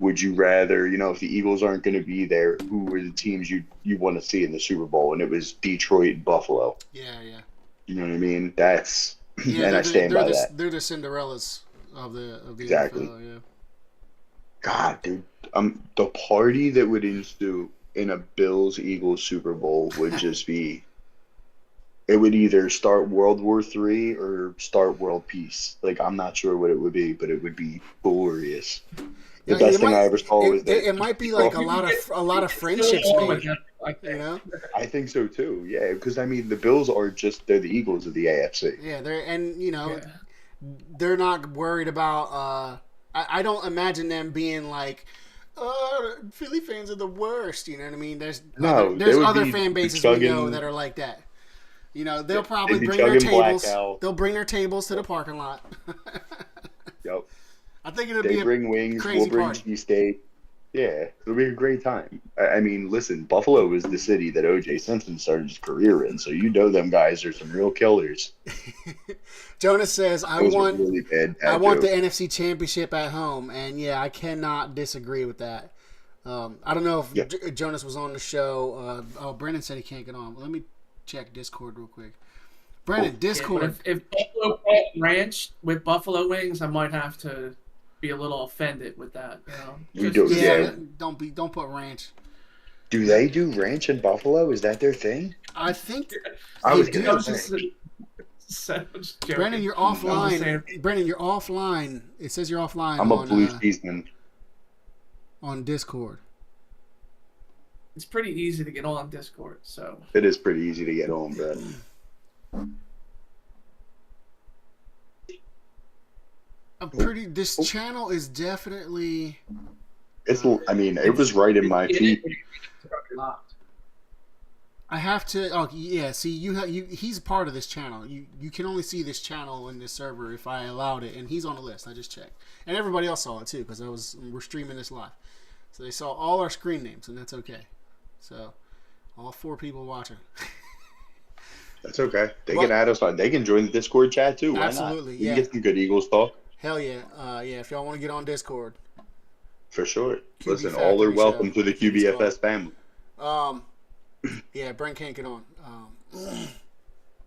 would you rather, if the Eagles aren't going to be there, who are the teams you want to see in the Super Bowl? And it was Detroit and Buffalo. Yeah, yeah. You know what I mean? That's Yeah, and I stand by that. They're the Cinderellas of the Exactly. NFL. Yeah. God, dude, the party that would ensue in a Bills Eagles Super Bowl would just be. It would either start World War III or start world peace. Like, I'm not sure what it would be, but it would be glorious. The Yeah, best thing I ever saw was that. It might be like a lot of friendships made. Like You know? I think so too. Yeah, because I mean, the Bills are they're the Eagles of the AFC. Yeah, Yeah. they're not worried about. I don't imagine them being like, "Oh, Philly fans are the worst." You know what I mean? There's They would other be fan bases we know chugging- that are like that. They'll They'd probably be bring their chugging Black tables. Owl. They'll bring their tables to the parking lot. Yep. I think it'll They be a bring wings. crazy We'll bring party. cheesesteak. Yeah, it'll be a great time. I mean, listen, Buffalo is the city that O.J. Simpson started his career in, so them guys are some real killers. Jonas says, That was a really bad I want the joke. NFC Championship at home, and yeah, I cannot disagree with that. I don't know if Yeah. Jonas was on the show. Brendan said he can't get on. Let me check Discord real quick. Brendan, Yeah, Discord. but if Buffalo put ranch with buffalo wings, I might have to be a little offended with that. You Just- do, yeah, yeah. don't put ranch. Do they do ranch in Buffalo? Is that their thing? I think I they was do. I gonna was say. just joking. Brendan, you're I'm offline. saying- Brendan, you're offline. It says you're offline I'm a blue season. on Discord. It's pretty easy to get on Discord, so It is pretty easy to get on, bro. This channel is definitely. I mean, it was right in my feed. I have to. Oh yeah, see he's part of this channel. You can only see this channel in this server if I allowed it, and he's on the list. I just checked, and everybody else saw it too because we're streaming this live, so they saw all our screen names, and that's okay. So, all 4 people watching. That's okay. They can add us on. They can join the Discord chat too. Why Absolutely, not? We yeah. can get some good Eagles talk. Hell yeah, yeah. If y'all want to get on Discord, For sure. QB Listen, Factory all are show. welcome to the Keep it QBFS family. yeah, Brent can't get on.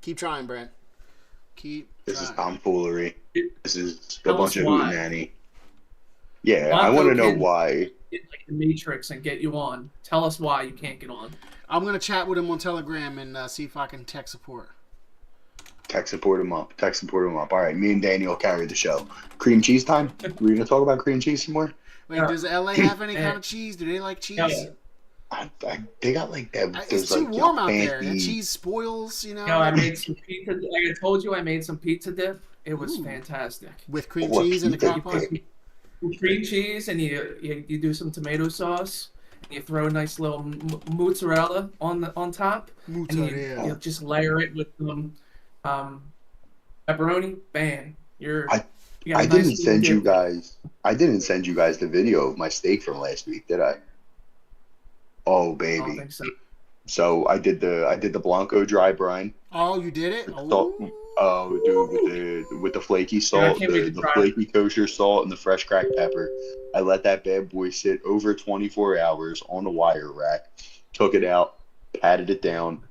Keep trying, Brent. Keep. This is trying. tomfoolery. This is a Tell bunch us of why. hootenanny. Yeah, Blanco I want to know can- why. Get like the Matrix and get you on. Tell us why you can't get on. I'm gonna chat with him on Telegram and see if I can tech support. Tech support him up. Tech support him up. All right, me and Daniel carry the show. Cream cheese time? We're going to talk about cream cheese some more? Wait, Yeah. does LA have any kind of cheese? Do they like cheese? Yeah. They got like that. It's those, too like, warm out there. That fancy- cheese spoils, you know. I made some pizza. Like I told you, I made some pizza dip. It was Ooh. fantastic. With cream What cheese in the pizza crock pot. dip? Cream cheese, and you do some tomato sauce. And you throw a nice little mozzarella on top, and Mozzarella. you just layer it with some pepperoni. Bam! You got a I nice didn't little send you dip. guys. I didn't send you guys the video of my steak from last week, did I? Oh I don't baby. think so. So I did the Blanco dry brine. Oh, you did it? Salt, Ooh. oh, dude, with the flaky salt, Yeah, I can't wait to the try it. flaky kosher salt, and the fresh cracked pepper. I let that bad boy sit over 24 hours on a wire rack. Took it out, patted it down,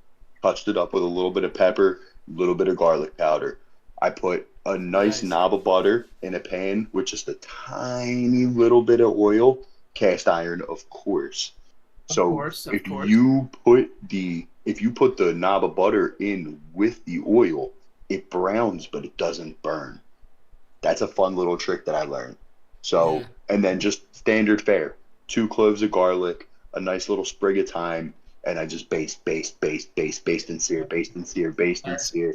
touched it up with a little bit of pepper, a little bit of garlic powder. I put a nice knob of butter in a pan with just a tiny little bit of oil, cast iron, of course. So if you put the knob of butter in with the oil, it browns, but it doesn't burn. That's a fun little trick that I learned. So, Yeah. and then just standard fare, 2 cloves of garlic, a nice little sprig of thyme, and I just baste and sear, baste and sear, baste and sear.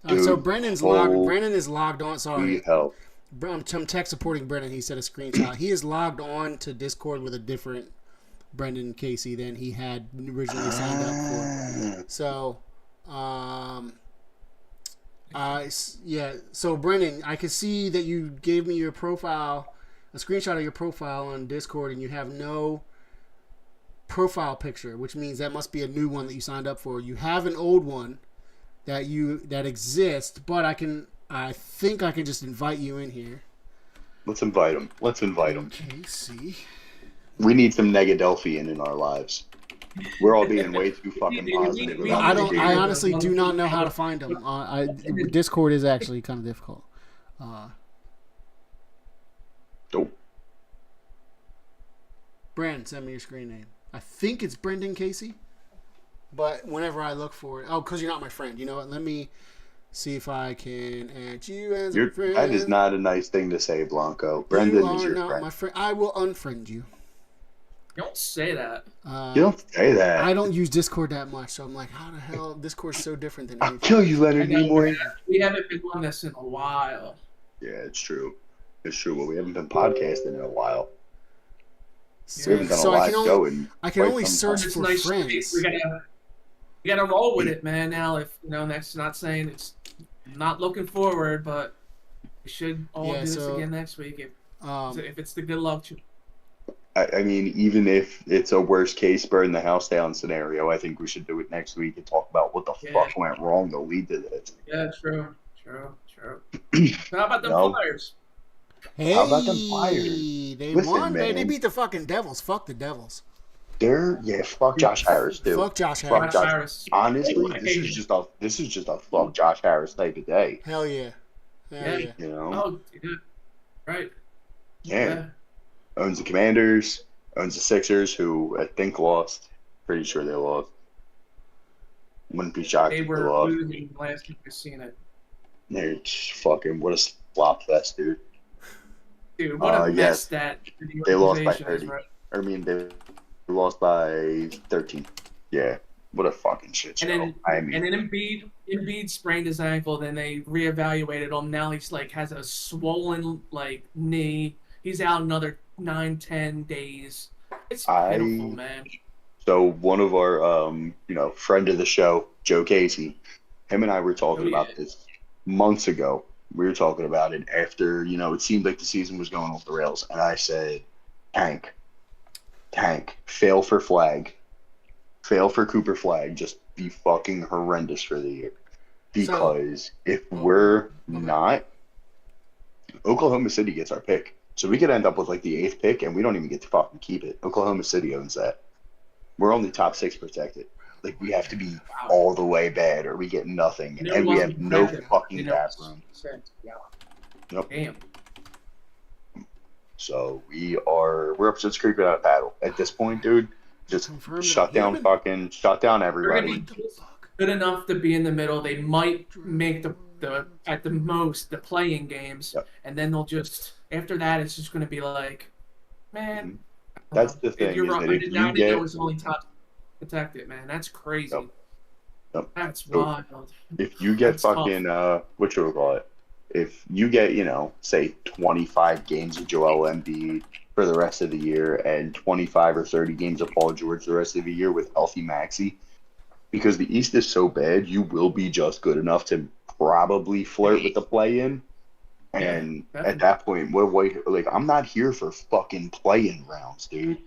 So Dude, Brendan's holy Brendan is logged on. Sorry, hell. I'm tech supporting Brendan. He sent a screenshot. He is logged on to Discord with a different Brendan Casey than he had originally signed up for. So, yeah. So Brendan, I can see that you gave me your profile, a screenshot of your profile on Discord, and you have no profile picture, which means that must be a new one that you signed up for. You have an old one that exists, but I think I can just invite you in here. Let's invite him. Casey. We need some Negadelphian in our lives. We're all being way too fucking positive about this game. I honestly do not know how to find him. Discord is actually kind of difficult. Nope. Brandon, send me your screen name. I think it's Brendan Casey, but whenever I look for it, because you're not my friend. You know what? Let me see if I can add you as a friend. That is not a nice thing to say, Blanco. Brendan is your friend. My friend. I will unfriend you. Don't say that. You don't say that. I don't use Discord that much, so I'm like, how the hell? Discord's so different than I'll anything. kill you, Leonard Nimoy. We haven't been doing this in a while. Yeah, it's true. It's true, but we haven't been podcasting in a while. So, We haven't done a live show in I can quite only some search time. for Nice friends. space. We gotta roll with it, man. Now, if that's not saying it's not looking forward, but we should all do this again next week if it's the good luck. I mean, even if it's a worst case burn the house down scenario, I think we should do it next week and talk about what the fuck went wrong to lead to this. Yeah, true. How about the Flyers? Hey, how about them Flyers? They Listen, won. man. They beat the fucking Devils. Fuck the Devils. Fuck Josh Harris, dude. Fuck Josh Harris. Honestly, this is just a fuck Josh Harris type of day. Hell yeah. Hell yeah. You know? Oh, yeah. Right. Yeah. Owns the Commanders, owns the Sixers, who I think lost. Pretty sure they lost. Wouldn't be shocked They if they were lost. losing last week. I've seen it. They're just fucking, what a flop fest, dude. Dude, what a mess that they lost by organization is, 30. right? I mean, they lost by 13. Yeah. What a fucking shit show. And then Embiid sprained his ankle. Then they reevaluated him. Now he's has a swollen knee. He's out another 9-10 days. It's pitiful, man. So one of our friend of the show, Joe Casey, him and I were talking about this months ago. We were talking about it after it seemed like the season was going off the rails, and I said, tank, fail for Cooper Flag, just be fucking horrendous for the year. Because if we're not, Oklahoma City gets our pick. So we could end up with the 8th pick, and we don't even get to fucking keep it. Oklahoma City owns that. We're only top 6 protected. We have to be all the way bad, or we get nothing, and we have no fucking cap room. Nope. Damn. So we're up to creeping out of paddle at this point, dude. Just shut down everybody. Good enough to be in the middle. They might make the at the most the playing games, and then they'll just after that it's just going to be man. That's the thing. You're right. If Now you they know it's only top protected, man. That's crazy. Yep. That's wild. If you get fucking what you would call it? If you get say 25 games of Joel Embiid for the rest of the year and 25 or 30 games of Paul George the rest of the year with healthy Maxey, because the East is so bad, you will be just good enough to probably flirt with the play-in. And at that point, I'm not here for fucking play-in rounds, dude.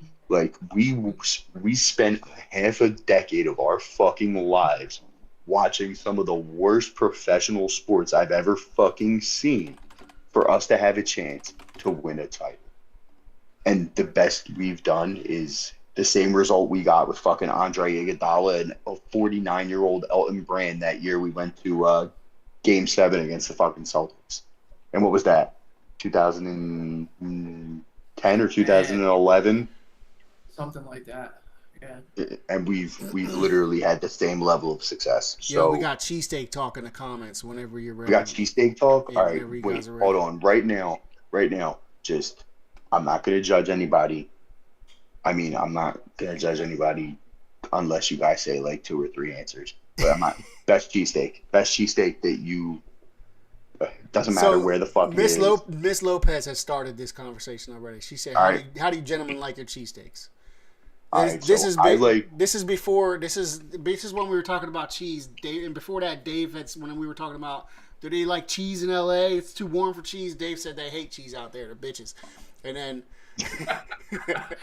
We spent half a decade of our fucking lives watching some of the worst professional sports I've ever fucking seen for us to have a chance to win a title. And the best we've done is the same result we got with fucking Andre Iguodala and a 49-year-old Elton Brand that year we went to Game 7 against the fucking Celtics. And what was that? 2010 or 2011? Something like that. Yeah. And we've literally had the same level of success. So we got cheesesteak talk in the comments whenever you're ready. We got cheesesteak talk? Yeah, all right, wait, hold on. Right now, just, I'm not going to judge anybody. I mean, I'm not going to judge anybody unless you guys say 2 or 3 answers. But I'm not. Best cheesesteak. Best cheesesteak that you. Doesn't matter where the fuck it is. Miss Lopez has started this conversation already. She said, "How do you gentlemen like your cheesesteaks?" This is when we were talking about cheese, Dave, and before that, Dave had when we were talking about do they like cheese in L.A. It's too warm for cheese. Dave said they hate cheese out there, the bitches, and then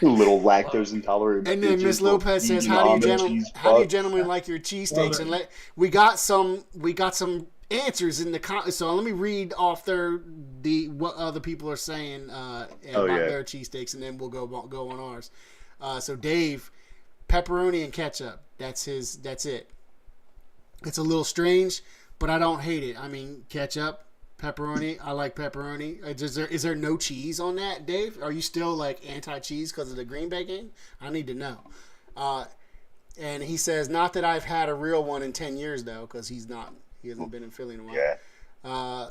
little lactose intolerant. And then Miss Lopez says, "How do you gentlemen like your cheesesteaks?" And we got some answers in the so let me read off what other people are saying about their cheesesteaks, and then we'll go on ours. So Dave, pepperoni and ketchup. That's it. It's a little strange, but I don't hate it. I mean, ketchup, pepperoni. I like pepperoni. Is there no cheese on that, Dave? Are you still like anti-cheese because of the Green Bay game? I need to know. And he says, not that I've had a real one in 10 years though, because he hasn't been in Philly in a while. Yeah.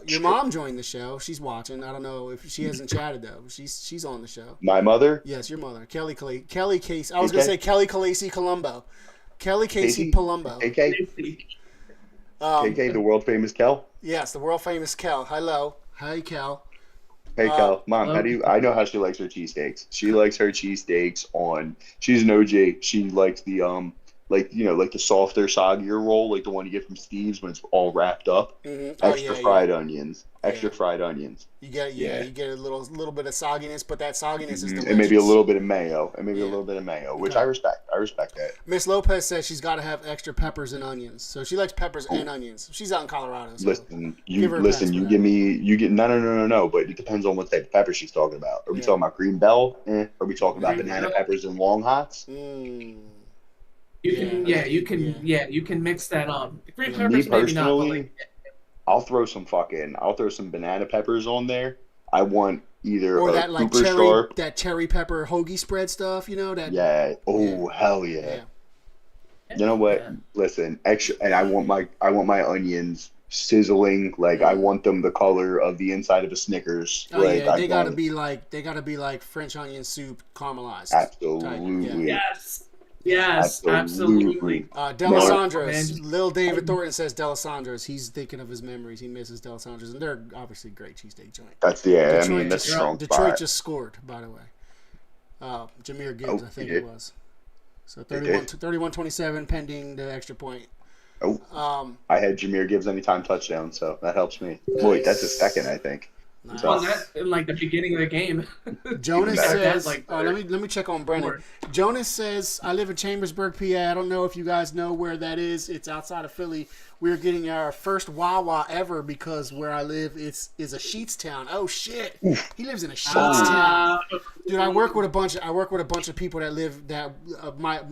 Your mom joined the show. She's watching. I don't know if she hasn't chatted though. She's on the show. My mother? Yes, your mother, Kelly Casey. I was gonna say Kelly Calisi Colombo. Kelly Casey Palumbo. KK, the world famous Kel. Yes, the world famous Kel. Hello, hi Kel. Hey Kel, Mom, I know how she likes her cheesesteaks. She likes her cheesesteaks on. She's an OG. She likes the like the softer, soggier roll, like the one you get from Steve's when it's all wrapped up. Mm-hmm. Extra fried onions. Fried onions. You get you get a little bit of sogginess, but that sogginess is delicious. And maybe a little bit of mayo. Which I respect. I respect that. Miss Lopez says she's got to have extra peppers and onions, so she likes peppers and onions. She's out in Colorado. So you get no. But it depends on what type of pepper she's talking about. Are we talking about green bell? Are we talking about banana peppers and long hots? You can mix that up. Green peppers, Me maybe not. But personally, I'll throw some banana peppers on there. I want either or a that like cherry pepper hoagie spread stuff. You know that. Yeah. Oh hell yeah. You know what? Yeah. Listen, extra, and I want my onions sizzling. Like I want them the color of the inside of a Snickers. Oh yeah, they gotta be like French onion soup caramelized. Absolutely. Yes, absolutely. Delisandro's. Lil David Thornton says Delisandro's. He's thinking of his memories. He misses Delisandro's, and they're obviously great cheesesteak joint. That's strong. Detroit just scored, by the way. Jameer Gibbs, I think it was. So 31-27 pending the extra point. I had Jameer Gibbs anytime touchdown, so that helps me. Nice. Boy, that's a second, I think. Nice. Well, that in like the beginning of the game. Jonas says, let me check on Brennan. Jonas says, I live in Chambersburg, PA. I don't know if you guys know where that is. It's outside of Philly. We're getting our first Wawa ever because where I live is a Sheets town. Oh shit, he lives in a Sheets town. Dude, I work with a bunch of people that live the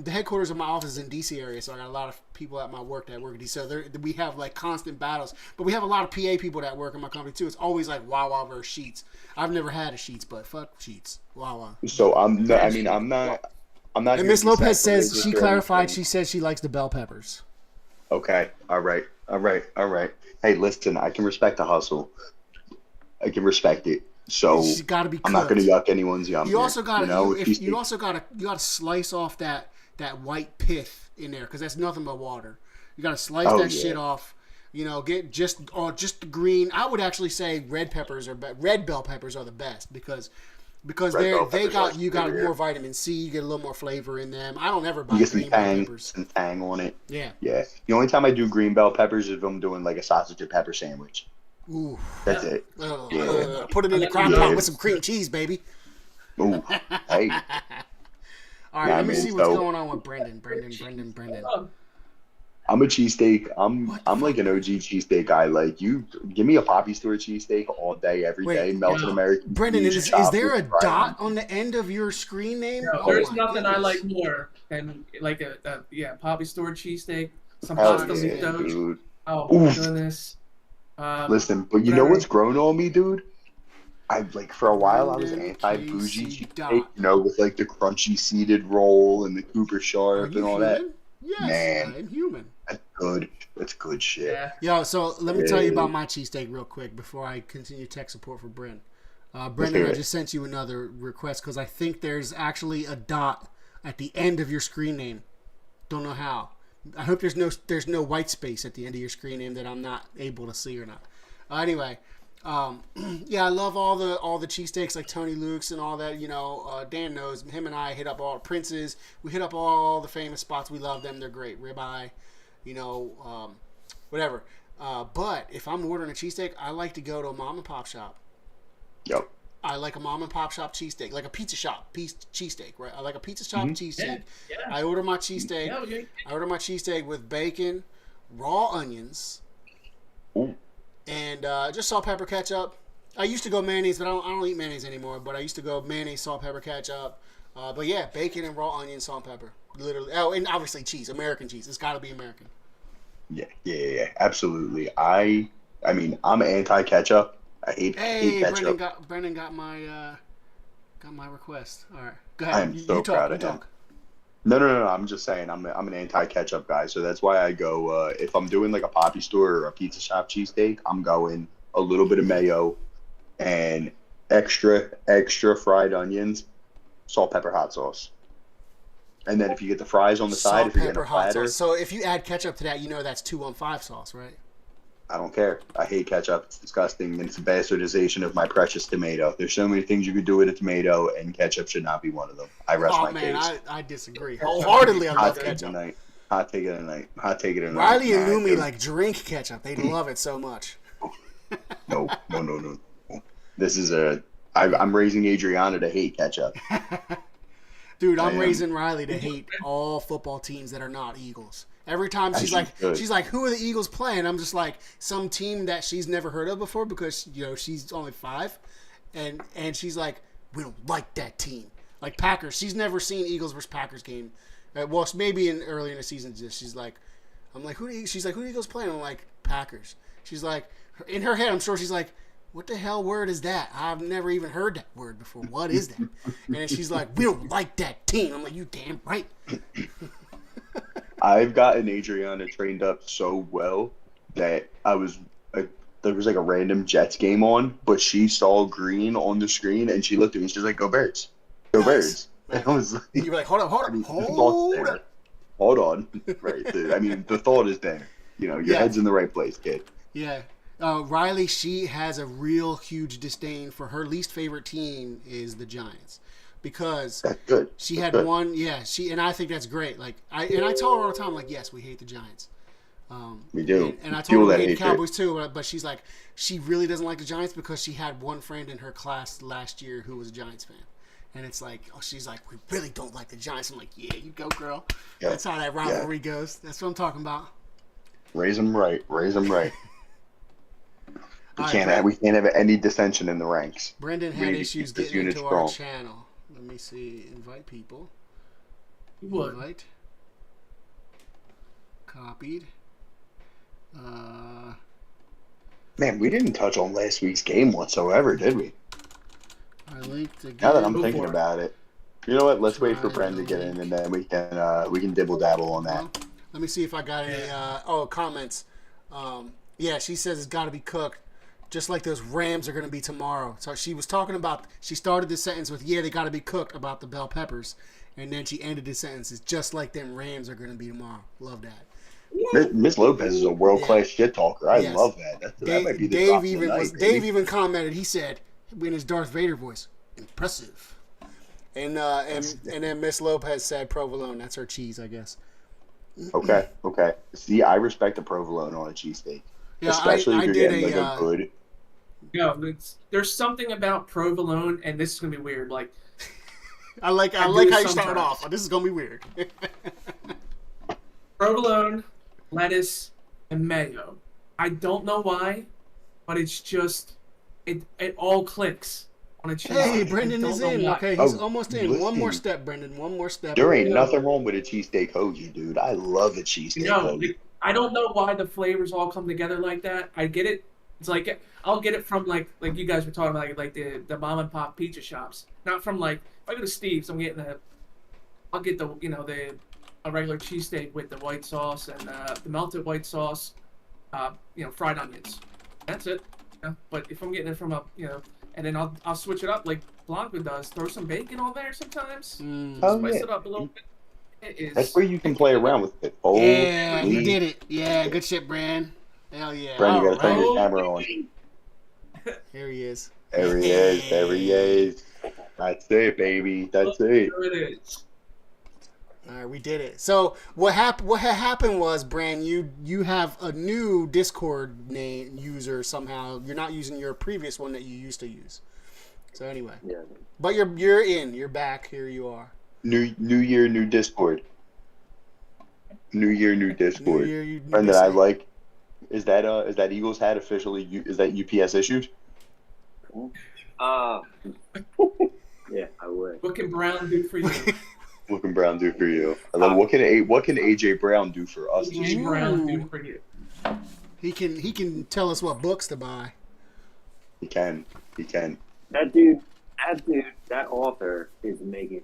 headquarters of my office is in DC area, so I got a lot of people at my work that work in DC. So we have like constant battles, but we have a lot of PA people that work in my company too. It's always like Wawa versus Sheets. I've never had a Sheets, but fuck Sheets, Wawa. So I'm not. And Miss Lopez says she clarified. She says she likes the bell peppers. Okay. All right. Hey, listen, I can respect the hustle. I can respect it. So I'm not going to yuck anyone's yum. You also got to slice off that white pith in there because that's nothing but water. You got to slice that shit off. Get just the green. I would actually say red bell peppers are the best because they got more vitamin C. You get a little more flavor in them. I don't ever buy green bell peppers. Some tang on it. Yeah. The only time I do green bell peppers is if I'm doing like a sausage and pepper sandwich. Ooh. That's it. Put it in the crock pot with some cream cheese, baby. Ooh. Hey. All right, let me see what's going on with Brendan. I'm a cheesesteak. I'm like an OG cheesesteak guy. Like you, give me a Poppy Store cheesesteak all day, every day. Melted American. Brendan, is there a dot on the end of your screen name? No, there's nothing I like more than like a Poppy Store cheesesteak, some pasta dude. Oh goodness. Listen, but you know what's grown on me, dude? For a while I was anti-bougie cheesesteak, with like the crunchy seeded roll and the Cooper Sharp and all that. Yes, man, I'm human. That's good. That's good shit. Yeah. Yo, so let me tell you about my cheesesteak real quick before I continue tech support for Brent. Brendan, I just sent you another request because I think there's actually a dot at the end of your screen name. Don't know how. I hope there's no white space at the end of your screen name that I'm not able to see or not. Anyway, yeah, I love all the cheesesteaks like Tony Luke's and all that. Dan knows. Him and I hit up all Prince's. We hit up all the famous spots. We love them. They're great. Ribeye, whatever. But if I'm ordering a cheesesteak, I like to go to a mom and pop shop. Yep. I like a mom and pop shop cheesesteak, like a pizza shop cheesesteak, right? I like a pizza shop cheesesteak. Yeah. I order my cheesesteak. Yeah. I order my cheesesteak with bacon, raw onions, and just salt, pepper, ketchup. I used to go mayonnaise, but I don't eat mayonnaise anymore. But I used to go mayonnaise, salt, pepper, ketchup. But yeah, bacon and raw onions, salt, and pepper. Literally. Oh, and obviously cheese, American cheese. It's got to be American. Yeah, absolutely. I mean, I'm anti-ketchup. I hate ketchup. Brendan got my request. All right, go ahead. I'm so proud of him. No. I'm just saying I'm an anti-ketchup guy, so that's why I go. If I'm doing like a Poppy store or a pizza shop cheesesteak, I'm going a little bit of mayo and extra fried onions, salt, pepper, hot sauce. And then if you get the fries on the side, if you're getting a platter. So if you add ketchup to that, that's 215 sauce, right? I don't care. I hate ketchup. It's disgusting. And it's a bastardization of my precious tomato. There's so many things you could do with a tomato, and ketchup should not be one of them. I rest my case. I disagree wholeheartedly. I love ketchup. Hot take of the night. Riley and Numi drink ketchup. They love it so much. No. This is I'm raising Adriana to hate ketchup. Dude, I'm raising Riley to hate all football teams that are not Eagles. Every time she's like, who are the Eagles playing? I'm just like, some team that she's never heard of before because, she's only 5. And she's like, we don't like that team. Like Packers. She's never seen Eagles versus Packers game. Well, maybe early in the season. She's like, I'm like, she's like, who are the Eagles playing? I'm like, Packers. She's like, in her head, I'm sure she's like, what the hell word is that? I've never even heard that word before. What is that? And she's like, we don't like that team. I'm like, you damn right. I've gotten Adriana trained up so well that there was like a random Jets game on, but she saw green on the screen and she looked at me and she's like, go Birds. Go Birds. And I was like, you were like, hold on. Hold on. Right. I mean, the thought is there. Your head's in the right place, kid. Yeah. Riley, she has a real huge disdain for her least favorite team is the Giants. Because that's good. She had one, and I think that's great. Like I tell her all the time, like, yes, we hate the Giants. We do. And I told her we hate the Cowboys too, but she's like, she really doesn't like the Giants because she had one friend in her class last year who was a Giants fan. And it's like, she's like, we really don't like the Giants. I'm like, yeah, you go, girl. Yeah. That's how that rivalry goes. That's what I'm talking about. Raise them right. We can't have any dissension in the ranks. Brendan had issues getting into our channel. Let me see. Invite people. What? Invite. Copied. Man, we didn't touch on last week's game whatsoever, did we? I linked again. Now that I'm thinking about it. You know what? Let's wait for Brendan to get in, and then we can dibble dabble on that. Well, let me see if I got any comments. Yeah, she says it's got to be cooked. Just like those Rams are going to be tomorrow. So she was talking about, she started the sentence with, yeah, they got to be cooked about the bell peppers. And then she ended the sentence, it's just like them Rams are going to be tomorrow. Love that. Miss Lopez is a world-class shit talker. I love that. That might be the Dave even commented, he said, in his Darth Vader voice, impressive. And then Miss Lopez said provolone. That's her cheese, I guess. Okay. See, I respect the provolone on a cheesesteak. Yeah, especially if you're getting a good. There's something about provolone, and this is gonna be weird. Like, I like how you started off. This is gonna be weird. Provolone, lettuce, and mayo. I don't know why, but it's just it all clicks on a cheese. Hey, Brendan is in. Okay, he's almost in. Listen, one more step, Brendan. One more step. There ain't nothing wrong with a cheesesteak hoagie, dude. I love a cheesesteak hoagie. I don't know why the flavors all come together like that. I get it. It's like I'll get it from like you guys were talking about like the mom and pop pizza shops. Not from like if I go to Steve's, I'll get the a regular cheesesteak with the white sauce and the melted white sauce, fried onions. That's it. But if I'm getting it from and then I'll switch it up like Blanca does. Throw some bacon on there sometimes. Spice it up a little bit. It is. That's where you can play around with it. Oh, Yeah, he did it. Yeah, good shit, Bran. Hell yeah. Bran, you All gotta turn right. your camera on. Here he is. There he is. There he is. That's it, baby. That's it. There it is. All right, we did it. So what happened? What had happened was, Bran, you have a new Discord name user somehow. You're not using your previous one that you used to use. So anyway, Yeah. but you're in. You're back. Here you are. New year, new Discord. New year, new Discord. New year, new Friend that I Discord. like. Is that Eagles hat officially? Is that UPS issued? Yeah, I would. What can Brown do for you? What can Brown do for you? And then what can AJ Brown do for us? What can Brown do for you? He can tell us what books to buy. He can. That dude, that author is making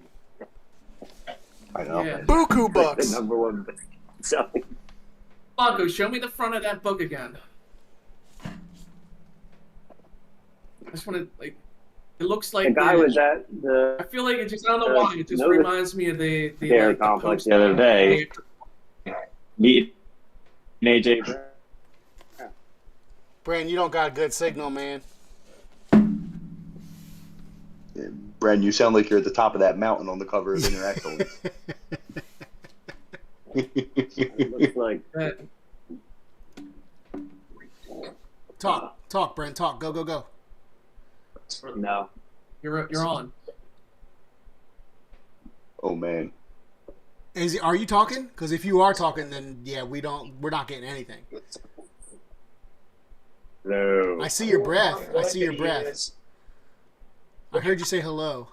I know. Yeah. Buku the books. number one selling. Blanco, show me the front of that book again. I just want to, like, it looks like The guy was at I the feel like it just, I don't know why, it just no, reminds me of the Dairy like, Complex poster. the other day. meet AJ Brown. Bran, you don't got a good signal, man. Yeah, Brand, you sound like you're at the top of that mountain on the cover of Inner Excellence. It looks like That- Talk, Bran. Talk. Go. no. You're on. Oh man. Are you talking? Because if you are talking, then yeah, we're not getting anything. No. I see your breath. I heard you say hello.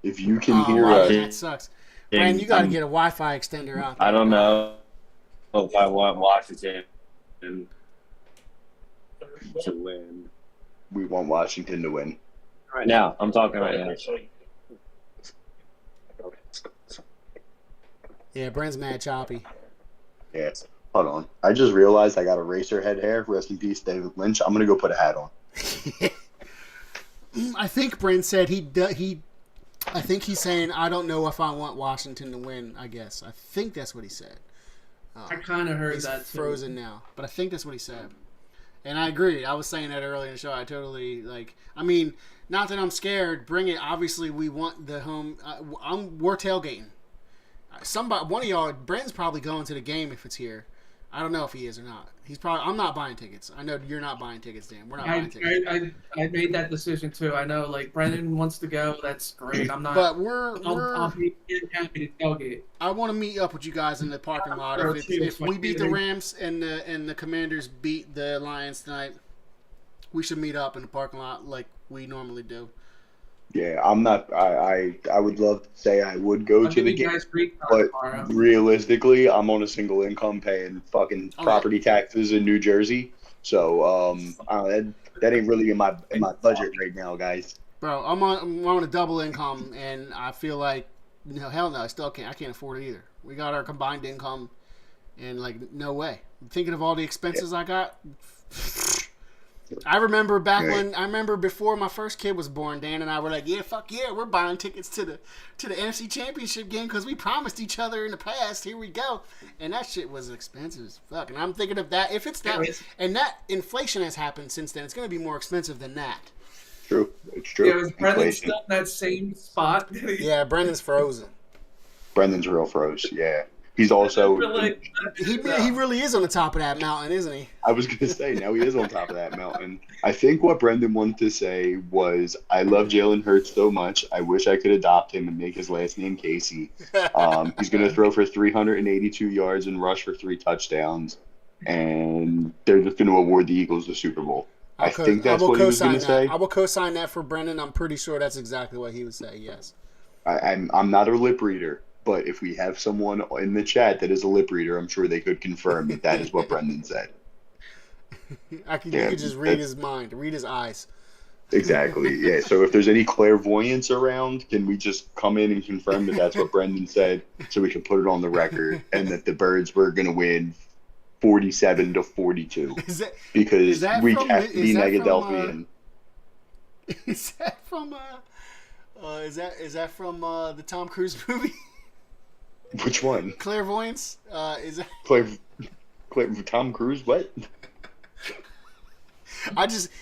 If you can Oh, hear wow, us, that sucks. Bran, you got to get a Wi-Fi extender out there. I don't know if I want Washington to win. we want Washington to win. Right now, I'm talking right now. Yeah, Bran's mad choppy. Yeah. Hold on. I just realized I got a racer head hair. Rest in peace, David Lynch. I'm gonna go put a hat on. I think Bran said I think he's saying, I don't know if I want Washington to win, I guess. I think that's what he said. I kind of heard He's that too. frozen now, but I think that's what he said. And I agree. I was saying that earlier in the show. I totally, not that I'm scared. Bring it. Obviously, we want the home. We're tailgating. One of y'all, Brent's probably going to the game if it's here. I don't know if he is or not. I'm not buying tickets. I know you're not buying tickets, Dan. We're not buying tickets. I made that decision too. I know, like, Brendan wants to go. That's great. I'm not. But I'll be happy to tailgate. I want to meet up with you guys in the parking lot. If we beat the Rams and the Commanders beat the Lions tonight, we should meet up in the parking lot like we normally do. Yeah, I'm not. I would love to say I would go I'll to give the you game, guys free card but tomorrow. realistically, I'm on a single income paying fucking property taxes in New Jersey. So that ain't really in my budget right now, guys. Bro, I'm on a double income, and I feel like hell no, I can't afford it either. We got our combined income, and like no way. I'm thinking of all the expenses I got. I remember before my first kid was born, Dan and I were like, yeah, fuck yeah, we're buying tickets to the NFC Championship game because we promised each other in the past. Here we go, and that shit was expensive as fuck. And I'm thinking of that if it's that, and that inflation has happened since then. It's going to be more expensive than that. True, it's true. Yeah, was Brendan Inflation. still in that same spot? Yeah, Brendan's frozen. Brendan's real froze. Yeah, he's also. He really is on the top of that mountain, isn't he? I was gonna say now he is on top of that mountain. I think what Brendan wanted to say was, "I love Jalen Hurts so much. I wish I could adopt him and make his last name Casey." He's gonna throw for 382 yards and rush for 3 touchdowns, and they're just gonna award the Eagles the Super Bowl. I think that's what he was gonna say. I will co-sign that for Brendan. I'm pretty sure that's exactly what he would say. Yes. I'm not a lip reader, but if we have someone in the chat that is a lip reader, I'm sure they could confirm that is what Brendan said. You could just read his mind, read his eyes. Exactly. Yeah. So if there's any clairvoyance around, can we just come in and confirm that that's what Brendan said, so we can put it on the record, and that the Birds were going to win 47-42 because we have to be Negadelphian. Is that from Is that from the Tom Cruise movie? Which one? Clairvoyance? Is that? Tom Cruise? What?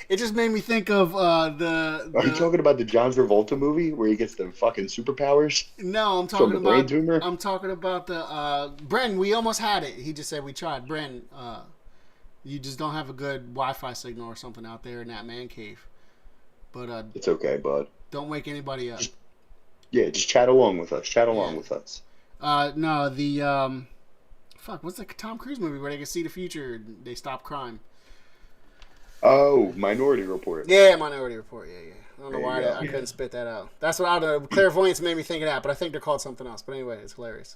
It just made me think of the. Are you talking about the John Travolta movie where he gets the fucking superpowers No, I'm from talking the brain about. tumor? I'm talking about the Bren. We almost had it. He just said we tried. Bren, you just don't have a good Wi-Fi signal or something out there in that man cave. But It's okay, bud. don't wake anybody up. Yeah, just chat along with us. Chat along with us. No, the fuck. What's the Tom Cruise movie where they can see the future and they stop crime? Oh, Minority Report. Yeah, Minority Report. Yeah. I don't know There why you go. I couldn't spit that out. That's what I don't know. Clairvoyance made me think of that, but I think they're called something else. But anyway, it's hilarious.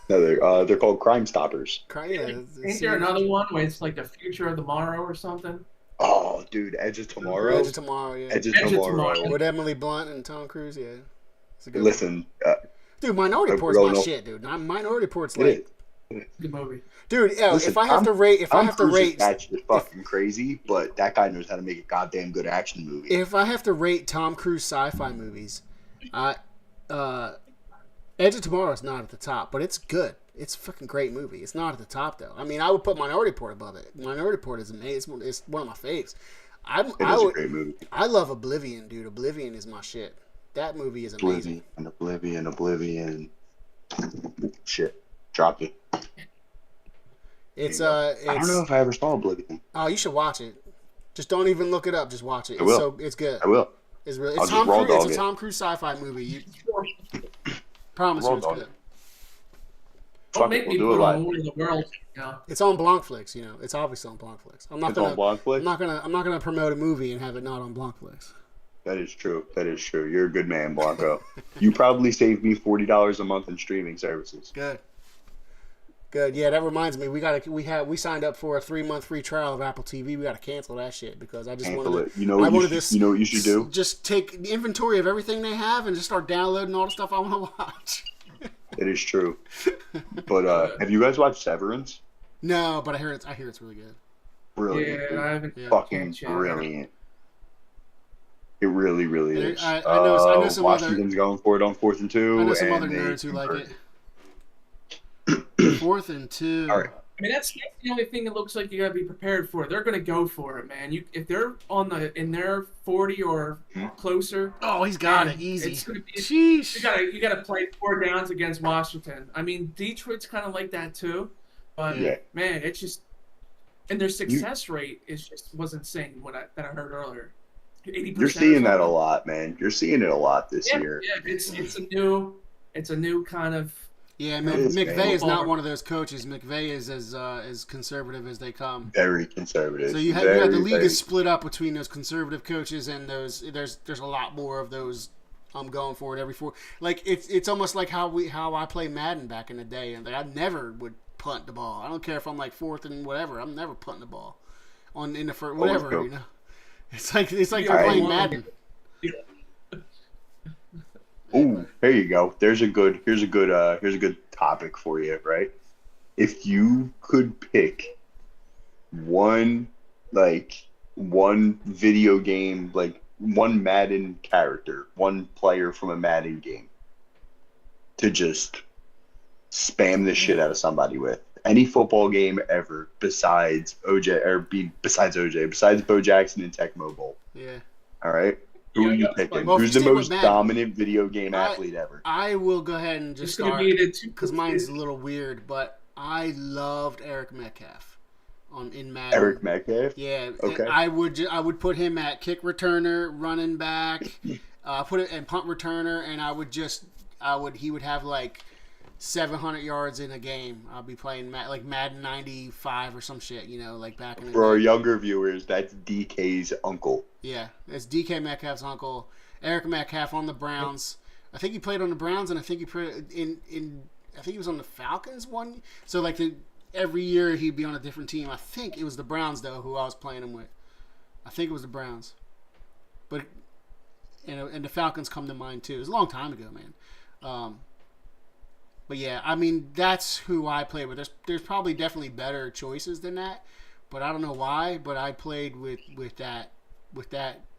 No, they're called Crime Stoppers. Ain't there another one where it's like the future of tomorrow or something? Oh, dude, Edge of Tomorrow. Edge of Tomorrow, yeah. Edge of Edge of Tomorrow. Tomorrow. With Emily Blunt and Tom Cruise, yeah. It's a good Listen, dude, Minority Report's real my no- shit, dude. Minority Report's it like, is. Good movie. dude. Yeah, Listen, if I have to rate, That's just fucking crazy, but that guy knows how to make a goddamn good action movie. if I have to rate Tom Cruise sci-fi movies, Edge of Tomorrow is not at the top, but it's good. It's a fucking great movie. It's not at the top though. I mean, I would put Minority Report above it. Minority Report is amazing. It's one of my faves. It is a great movie. I love Oblivion, dude. Oblivion is my shit. That movie is amazing. Oblivion. Shit, dropped it. It's I don't know if I ever saw Oblivion. Oh, you should watch it. Just don't even look it up. Just watch it. I will. It's good. I will. It's really. I'll It's just Tom raw Cruise. It's dog a it. Tom Cruise sci-fi movie. You promise Raw you, it's dog good. it. Don't Fuck make it, me we'll do put it on live. War of the World. You know? It's on Blancflix. You know, it's obviously on Blancflix. I'm not It's on Blancflix? I'm not gonna promote a movie and have it not on Blancflix. That is true. You're a good man, Blanco. You probably saved me $40 a month in streaming services. Good. Good. Yeah, that reminds me. We signed up for a 3-month free trial of Apple TV. We gotta cancel that shit because I just Cancel wanted it. to. You know I what wanted you to know what you should do? Just take the inventory of everything they have and just start downloading all the stuff I want to watch. It is true. But have you guys watched Severance? No, but I hear it's really good. Brilliant. Yeah, I haven't. Yeah. Fucking Yeah. brilliant. It really, really And is. I know some Washington's going for it on 4th and 2. I know some and other they nerds who like converted. it. 4th and 2. All right. I mean, that's the only thing that looks like you gotta be prepared for. They're gonna go for it, man. If they're in their 40 or closer, Oh, he's got man, it easy. It's gonna be, Sheesh. you gotta play 4 downs against Washington. I mean, Detroit's kind of like that too, but Yeah. man, it's just and their success rate was insane. That I heard earlier. 80%. You're seeing that a lot, man. You're seeing it a lot this year. Yeah, it's a new kind of. Yeah, It is, McVay man. is not one of those coaches. McVay is as conservative as they come. Very conservative. So you have the league is split up between those conservative coaches and those. There's a lot more of those. I'm going for it every 4. Like it's almost like how I play Madden back in the day, and I never would punt the ball. I don't care if I'm like 4th and whatever. I'm never punting the ball in the first whatever. go. You know, it's like you're Alright. playing Madden. Ooh, there you go. Here's a good topic for you, right? If you could pick one video game, like one Madden character, one player from a Madden game to just spam the shit out of somebody with. Any football game ever besides Bo Jackson and Tecmo Bowl. Yeah. All right? Who are you Yeah, picking? well, if Who's you the stay with most Madden, dominant video game athlete ever? I will go ahead and just It's gonna start be the two because mine's a little weird, but I loved Eric Metcalf in Madden. Eric Metcalf? Yeah, Okay. I would put him at kick returner, running back, put it and punt returner, and he would have like 700 yards in a game. I'll be playing like Madden 95 or some shit, like back in the For our day. younger viewers, that's DK's uncle. Yeah, it's DK Metcalf's uncle, Eric Metcalf on the Browns. I think he played on the Browns, and I think he played I think he was on the Falcons one. So like every year he'd be on a different team. I think it was the Browns though who I was playing him with. I think it was the Browns, but and the Falcons come to mind too. It was a long time ago, man. But yeah, I mean that's who I played with. There's probably definitely better choices than that, but I don't know why. But I played with that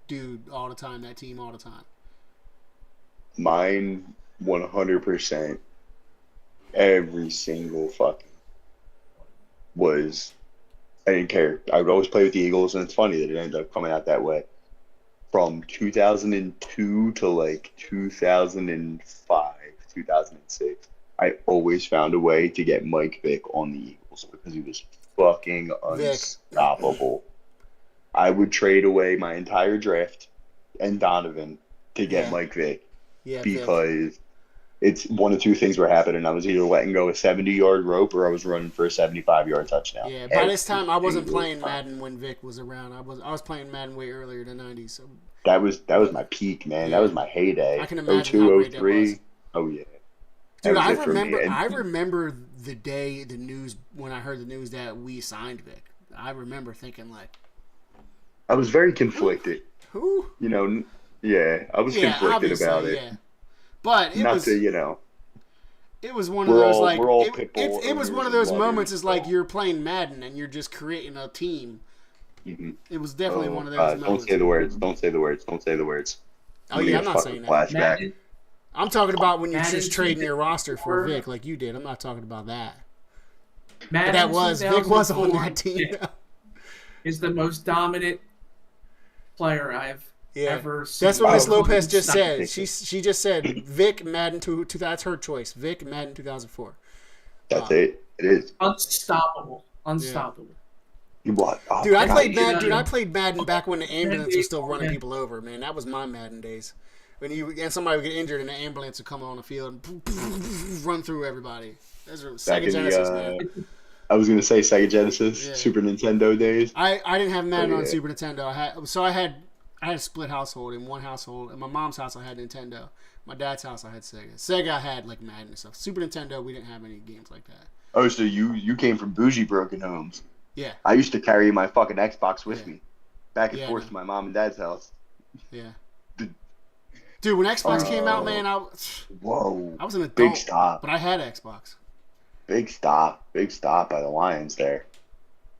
dude all the time, that team all the time. Mine 100%. Every single fucking was. I didn't care. I would always play with the Eagles, and it's funny that it ended up coming out that way. From 2002 to like 2005, 2006, I always found a way to get Mike Vick on the Eagles because he was fucking unstoppable. I would trade away my entire draft and Donovan to get Mike Vick because it's one of two things were happening. I was either letting go a 70-yard rope or I was running for a 75-yard touchdown. Yeah, by this time I wasn't playing Madden when Vic was around. I was playing Madden way earlier than '90s. So that was my peak, man. Yeah. That was my heyday. I can imagine 02, how great 03. That was. Oh yeah. Dude, I remember the day the news when I heard the news that we signed Vic. I remember thinking like I was very conflicted. Who? You know, yeah, I was conflicted about it. Yeah. But it was it was one of those it was one of those moments. It's like you're playing Madden and you're just creating a team. Mm-hmm. It was definitely one of those moments. Don't say the words. Don't say the words. Don't say the words. Oh yeah, I'm not saying that. Flashback. I'm talking about when you're just trading your roster for Vic like you did. I'm not talking about that. But that was Vic was on that team. Is the most dominant player I've ever seen. That's what Miss Lopez just said. She just said Vic Madden 2. That's her choice. Vic Madden 2004. That's it. It is unstoppable. You what? Oh, dude, I played Madden back when the ambulance was still running people over. Man, that was my Madden days. When somebody would get injured and the ambulance would come on the field and run through everybody. Those were Sega Genesis, man. I was gonna say Sega Genesis, Super Nintendo days. I didn't have Madden on Super Nintendo. I had a split household. In one household, in my mom's house, I had Nintendo. My dad's house, I had Sega. Sega, I had like Madden and stuff. Super Nintendo, we didn't have any games like that. Oh, so you came from bougie broken homes? Yeah. I used to carry my fucking Xbox with me, back and forth to my mom and dad's house. Yeah. Dude, when Xbox came out, man, I was an adult. Big stop. But I had Xbox. Big stop by the Lions there.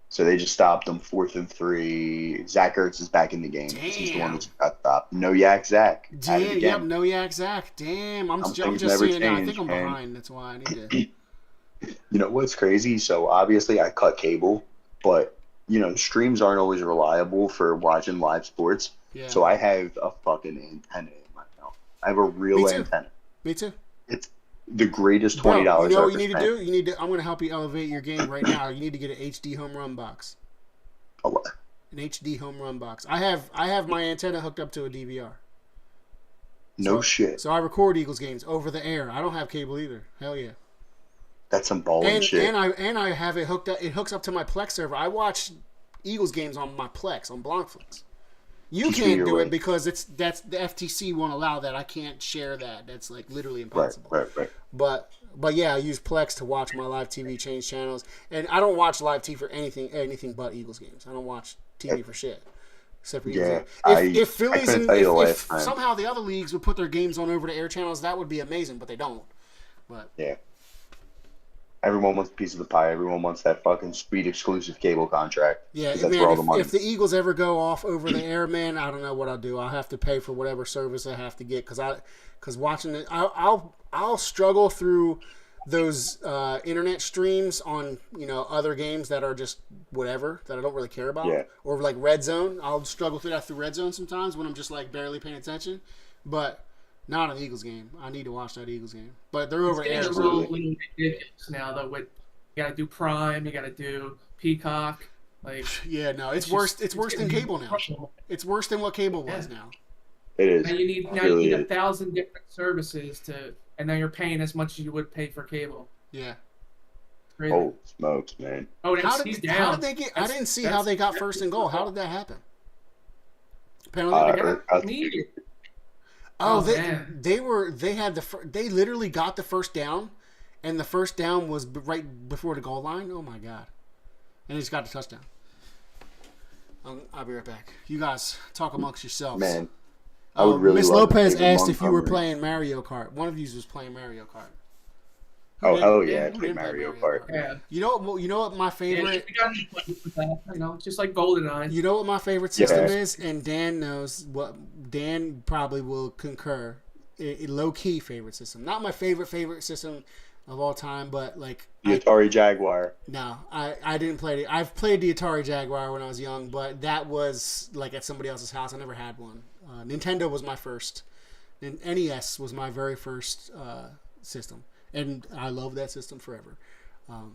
So they just stopped them 4th and 3. Zach Ertz is back in the game. Damn. He's the one that got stopped. No Yak Zach. Damn, yep, no Yak Zach. Damn, I'm just seeing it now. I think I'm behind. That's why I need to. You know what's crazy? So obviously I cut cable, but streams aren't always reliable for watching live sports. Yeah. So I have a fucking antenna in my mouth. I have a real antenna. Me too. It's the greatest $20. You know what you need to do? I'm going to help you elevate your game right now. You need to get an HD home run box. A what? An HD home run box. I have my antenna hooked up to a DVR. No shit. So I record Eagles games over the air. I don't have cable either. Hell yeah. That's some balling shit. And I have it hooked up. It hooks up to my Plex server. I watch Eagles games on my Plex on Blancflix. You can't do it because the FTC won't allow that. I can't share that. That's like literally impossible. Right. But yeah, I use Plex to watch my live TV, change channels, and I don't watch live TV for anything but Eagles games. I don't watch TV for shit except for Eagles. If Phillies and if somehow the other leagues would put their games on over the air channels, that would be amazing. But they don't. But yeah. Everyone wants a piece of the pie. Everyone wants that fucking sweet exclusive cable contract. Yeah, man, if the Eagles ever go off over the air, man, I don't know what I'll do. I'll have to pay for whatever service I have to get because watching it, I'll struggle through those internet streams on other games that are just whatever that I don't really care about. Yeah. Or like Red Zone, I'll struggle through Red Zone sometimes when I'm just like barely paying attention, but. Not an Eagles game. I need to watch that Eagles game. But they're over air. It's really ridiculous now, though. You got to do Prime. You got to do Peacock. Yeah, no, it's worse. It's worse than cable now. It's worse than what cable was now. It is. Now you need 1,000 different services and now you're paying as much as you would pay for cable. Yeah. Crazy. Oh smokes, man! Oh, how did they get? I didn't see how they got first and goal. How did that happen? Penalty. Oh, they literally got the first down, and the first down was right before the goal line. Oh my god! And he just got the touchdown. I'll be right back. You guys talk amongst yourselves. Man, I would really. Miss Lopez asked if you were playing Mario Kart. One of you was playing Mario Kart. Oh yeah, I played Mario Kart. Yeah. You know what my favorite. Just like GoldenEye. You know what my favorite system is, and Dan knows what. Dan probably will concur. a low key favorite system. Not my favorite system of all time, but like The Atari Jaguar. no, I didn't play it. I've played the Atari Jaguar when I was young, but that was like at somebody else's house. I never had one. Nintendo was my first. NES was my very first system, and I love that system forever.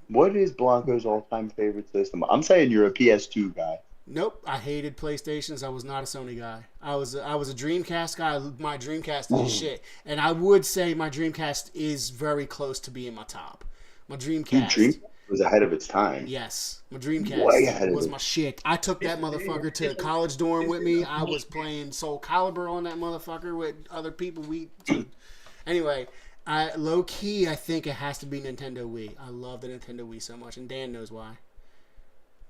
What is Blanco's all-time favorite system? I'm saying you're a PS2 guy. Nope, I hated PlayStations. I was not a Sony guy. I was a Dreamcast guy. My Dreamcast is shit, and I would say my Dreamcast is very close to being my top. My Dreamcast. Dreamcast was ahead of its time. Yes, my Way Dreamcast ahead of was it. my shit. I took that motherfucker to the college dorm with me. I was playing Soul Calibur on that motherfucker with other people. Anyway, low key, I think it has to be Nintendo Wii. I love the Nintendo Wii so much, and Dan knows why.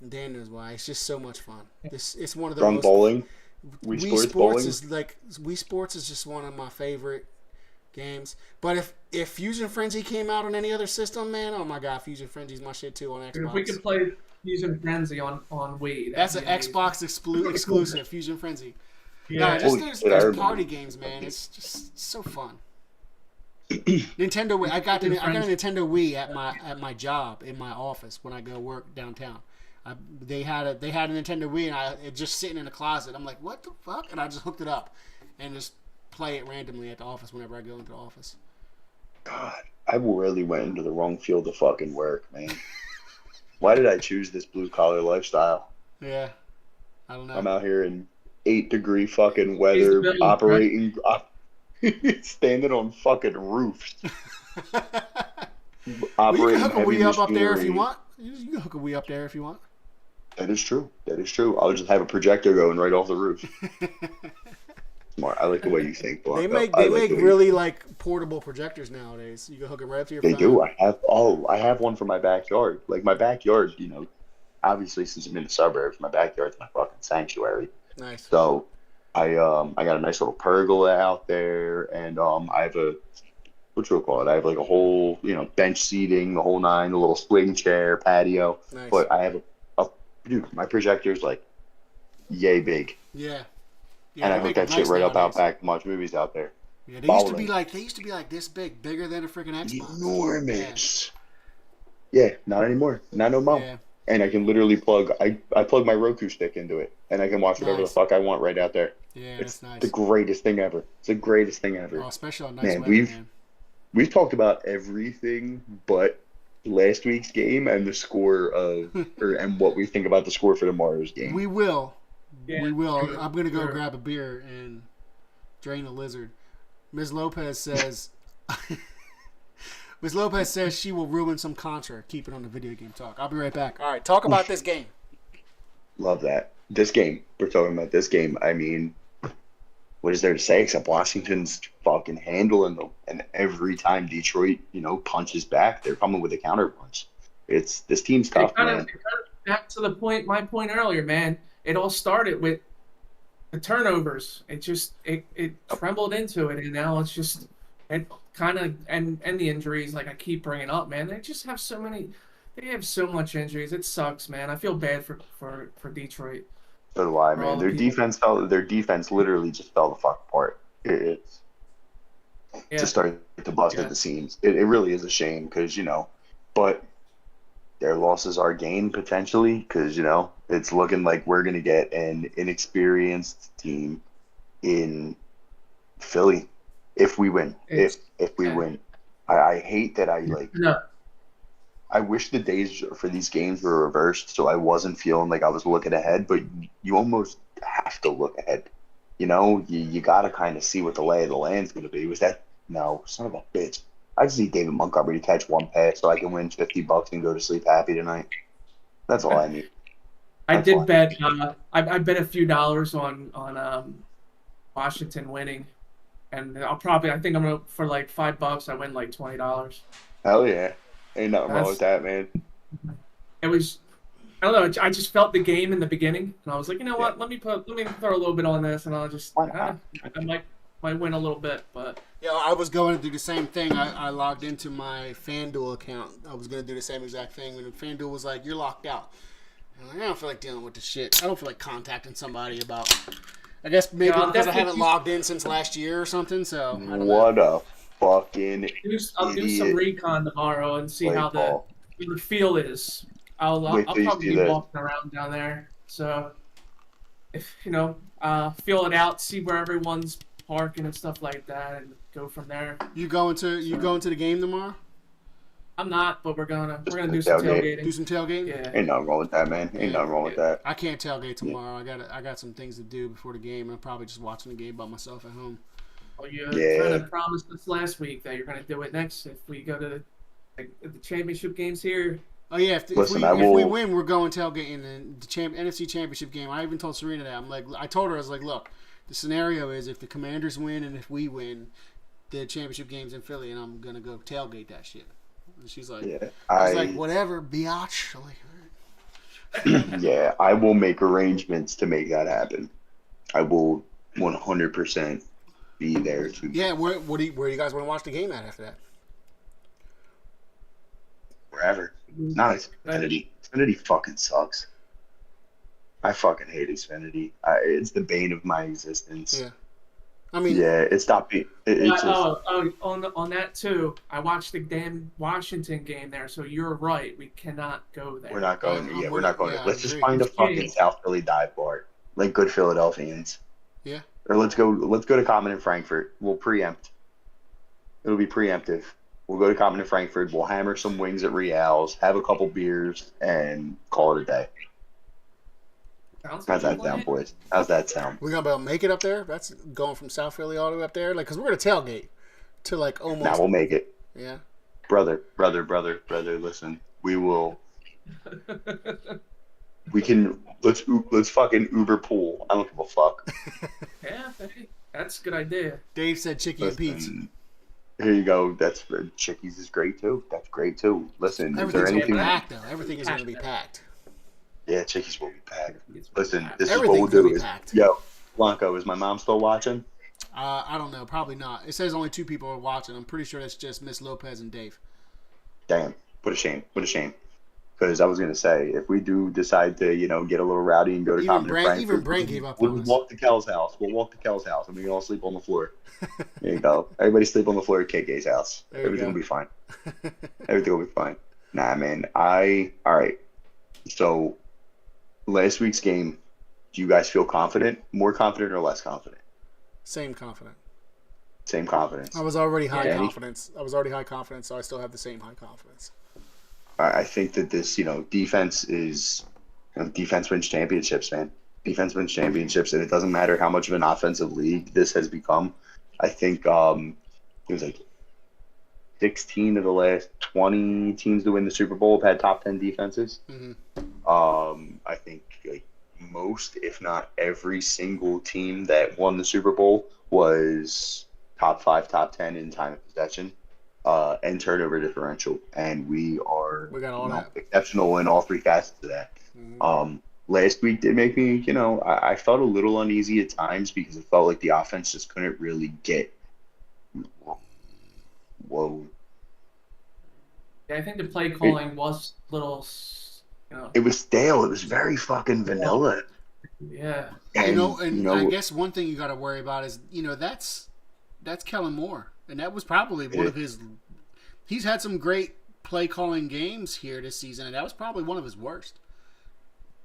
It's just so much fun. It's one of the Drunk most. bowling. Wii Sports Sports bowling. is like Wii Sports is just one of my favorite games. But if Fusion Frenzy came out on any other system, man, oh my god, Fusion Frenzy's my shit too on Xbox. If we could play Fusion Frenzy on Wii, That's an that'd be Xbox exclusive, Fusion Frenzy. Yeah. No, Holy just shit, I there's remember. party games, man. It's just so fun. Nintendo Wii. I got a Nintendo Wii at my job in my office when I go work downtown. They had a Nintendo Wii and it just sitting in a closet. I'm like, what the fuck? And I just hooked it up and just play it randomly at the office whenever I go into the office. God, I really went into the wrong field of fucking work, man. Why did I choose this blue collar lifestyle? Yeah, I don't know. I'm out here in 8-degree fucking weather, building, operating, standing on fucking roofs, Well, you operating can hook a heavy Wii up there if machinery. you want. You can hook a Wii up there if you want. That is true. I'll just have a projector going right off the roof. Smart. I like the way you think, They Blanco. make I like the way you really like portable projectors nowadays. You can hook it right up to your They phone. do. I have one for my backyard. Like my backyard, obviously since I'm in the suburbs, my backyard's my fucking sanctuary. Nice. So I got a nice little pergola out there, and I have what you call it? I have like a whole bench seating, the whole nine, a little swing chair, patio. Nice. But I have dude, my projector's like yay big, Yeah. and I they hook make that them shit nice right up out nowadays. back to watch movies out there. Yeah, they used to Bowling. be like this big, bigger than a freaking Xbox. Enormous. Yeah, not anymore. Not no more. Yeah. And I can literally plug my Roku stick into it, and I can watch whatever Nice. the fuck I want right out there. Yeah, It's that's nice. the greatest thing ever. It's the greatest thing ever. Oh, especially on nice Man, weather, man. We've talked about everything but last week's game and the score and what we think about the score for tomorrow's game. We will. Yeah, We will. sure, I'm gonna go sure. grab a beer and drain the lizard. Ms. Lopez says. Ms. Lopez says she will ruin some Contra. Keep it on the video game talk. I'll be right back. All right, talk about this game. Love that. This game, we're talking about this game. I mean, what is there to say except Washington's fucking handling them, and every time Detroit, punches back, they're coming with a counter punch. This team's tough, man. Back to my point earlier, man. It all started with the turnovers. It trembled into it, and now it's just and the injuries. Like I keep bringing up, man. They just have so many. They have so much injuries. It sucks, man. I feel bad for Detroit. So do I, For all man. the Their defense literally just fell the fuck apart. It's just started to bust at the seams. It really is a shame because, but their losses are gained potentially because, it's looking like we're going to get an inexperienced team in Philly if we win. If we win. I hate that No. I wish the days for these games were reversed so I wasn't feeling like I was looking ahead, but you almost have to look ahead. You got to kind of see what the lay of the land's going to be. No, son of a bitch. I just need David Montgomery to catch one pass so I can win $50 and go to sleep happy tonight. That's all I need. I That's did fine. bet. I bet a few dollars on Washington winning, and I think I'm gonna for like $5. I win like $20. Hell yeah. Ain't nothing wrong That's- with that, man. It was. I don't know. I just felt the game in the beginning, and I was like, you know what? Let me throw a little bit on this, and I'll just. Why not? I might win a little bit, but Yeah, I was going to do the same thing. I logged into my FanDuel account. I was going to do the same exact thing. And FanDuel was like, you're locked out. I'm like, I don't feel like dealing with this shit. I don't feel like contacting somebody about I guess maybe Yeah, I'll because I definitely haven't do- logged in since last year or something. So I don't know. What a fucking I'll do some idiot recon tomorrow and see play how call. the feel is. Wait I'll till you probably see be this. walking around down there. So if feel it out, see where everyone's parking and stuff like that, and go from there. You going to the game tomorrow? I'm not, but we're gonna do the some tailgate. Do tailgating. some tailgating? Yeah. Ain't nothing wrong with that, man. Ain't Yeah. nothing wrong with that. I can't tailgate tomorrow. I got some things to do before the game. I'm probably just watching the game by myself at home. Well, you Yeah. kind of promised us last week that you're gonna do it next if we go to the championship games here. Oh yeah, Listen, if we win, we're going tailgating in the NFC Championship game. I even told Serena that. I told her, I was like, look, the scenario is if the Commanders win and if we win, the championship game's in Philly, and I'm gonna go tailgate that shit. And she's like, Yeah, I was like, whatever, biatch. I'm like, all right. yeah, I will make arrangements to make that happen. I will 100% be there to Yeah, where do you guys want to watch the game at after that? wherever. Not Xfinity. Xfinity fucking sucks. I fucking hate Xfinity. It's the bane of my existence. Yeah. I mean, Yeah, it stopped me. It's just, On that too, I watched the damn Washington game there. So you're right, we cannot go there. we're not going. I'm Yeah, we're with- not going. yeah, I Let's just agree. find a Just fucking kidding. South Philly dive bar, like good Philadelphians. Yeah. Or let's go to Common in Frankfurt. We'll preempt. It'll be preemptive. We'll go to Common in Frankfurt. We'll hammer some wings at Rial's, have a couple beers, and call it a day. Sounds How's like that a sound, plan. boys? How's that sound? we're gonna be able to make it up there. That's going from South Philly all the way up there, like, cause we're gonna tailgate to like almost. Now we'll make it, Yeah. brother. Listen, we will. We can. Let's fucking Uber pool. I don't give a fuck. Yeah, that's a good idea. Dave said Chicky and Pete's. Listen, here you go. That's Chickies is great too. That's great too. Listen, is there Everything's gonna be anything? packed though. Everything is gonna be packed. Yeah, Chickies will be packed. Listen, this is what Everything's we'll gonna do. be Is, packed. yo, Blanco, is my mom still watching? I don't know. Probably not. It says only 2 people are watching. I'm pretty sure that's just Miss Lopez and Dave. Damn, what a shame. What a shame. Because I was gonna say, if we do decide to, get a little rowdy and go to Even Common in Brand- Frankfurt, even Brand gave up we'll on us. walk to Kel's house. We'll walk to Kel's house, and we can all sleep on the floor. There you go. Everybody sleep on the floor at KK's house. There you Everything go. will be fine. Everything will be fine. Nah, man. All right. So, last week's game, do you guys feel confident? More confident or less confident? Same confident. Same confidence. I was already high Yeah. confidence. So I still have the same high confidence. I think that this, defense is defense wins championships, man. Defense wins championships, and it doesn't matter how much of an offensive league this has become. I think it was like 16 of the last 20 teams to win the Super Bowl have had top 10 defenses. hmm I think like most, if not every single team that won the Super Bowl was top 5, top 10 in time of possession. And turnover differential, and we are We got all that. exceptional in all 3 facets of that. Mhm. Last week did make me, I felt a little uneasy at times because it felt like the offense just couldn't really get. Whoa! Yeah, I think the play calling was a little, It was stale. It was very fucking vanilla. yeah. And, I guess one thing you got to worry about is, that's Kellen Moore, and that was probably one of his. He's had some great play calling games here this season, and that was probably one of his worst.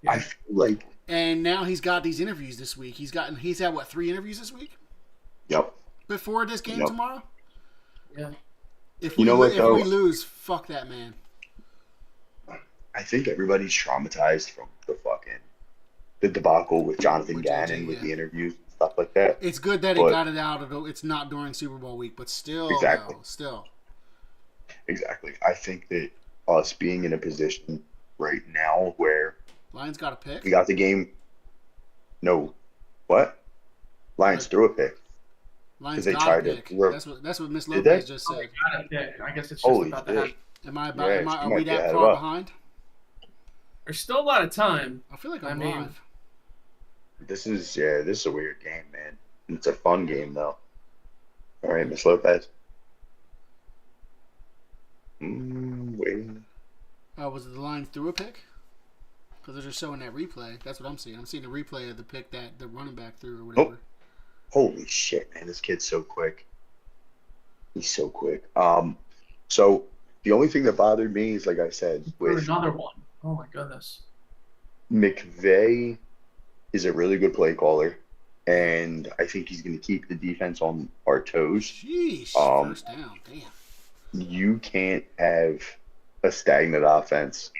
I feel like. And now he's got these interviews this week. He's had what, 3 interviews this week Yep. before this game Yep. tomorrow. Yeah. If You we know what, if though? we lose, fuck that man. I think everybody's traumatized from the debacle with Jonathan With Gannon JJ, with yeah. the interviews and stuff like that. It's good that But- it got it out. It's not during Super Bowl week, but still, Exactly. though, still. Exactly. I think that us being in a position right now where Lions got a pick. we got the game. No. What? Lions threw a pick. Lions they got tried a to- pick. That's what Miss Did Lopez they? just said. I guess it's just Holy about to shit. happen. Am I? Yeah, she Are might we be that ahead far of us. behind? There's still a lot of time. I feel like I I'm mean- live. This is a weird game, man. It's a fun game though. All right, Miss Lopez. Waiting. Was it the Lions threw a pick? Because they're just showing that replay. That's what I'm seeing. I'm seeing the replay of the pick that the running back threw or Oh, whatever. holy shit, man! This kid's so quick. He's so quick. So the only thing that bothered me is, like I said, Threw with another one. Oh my goodness. McVay is a really good play caller, and I think he's going to keep the defense on our toes. Sheesh. First down. Damn. You can't have a stagnant offense.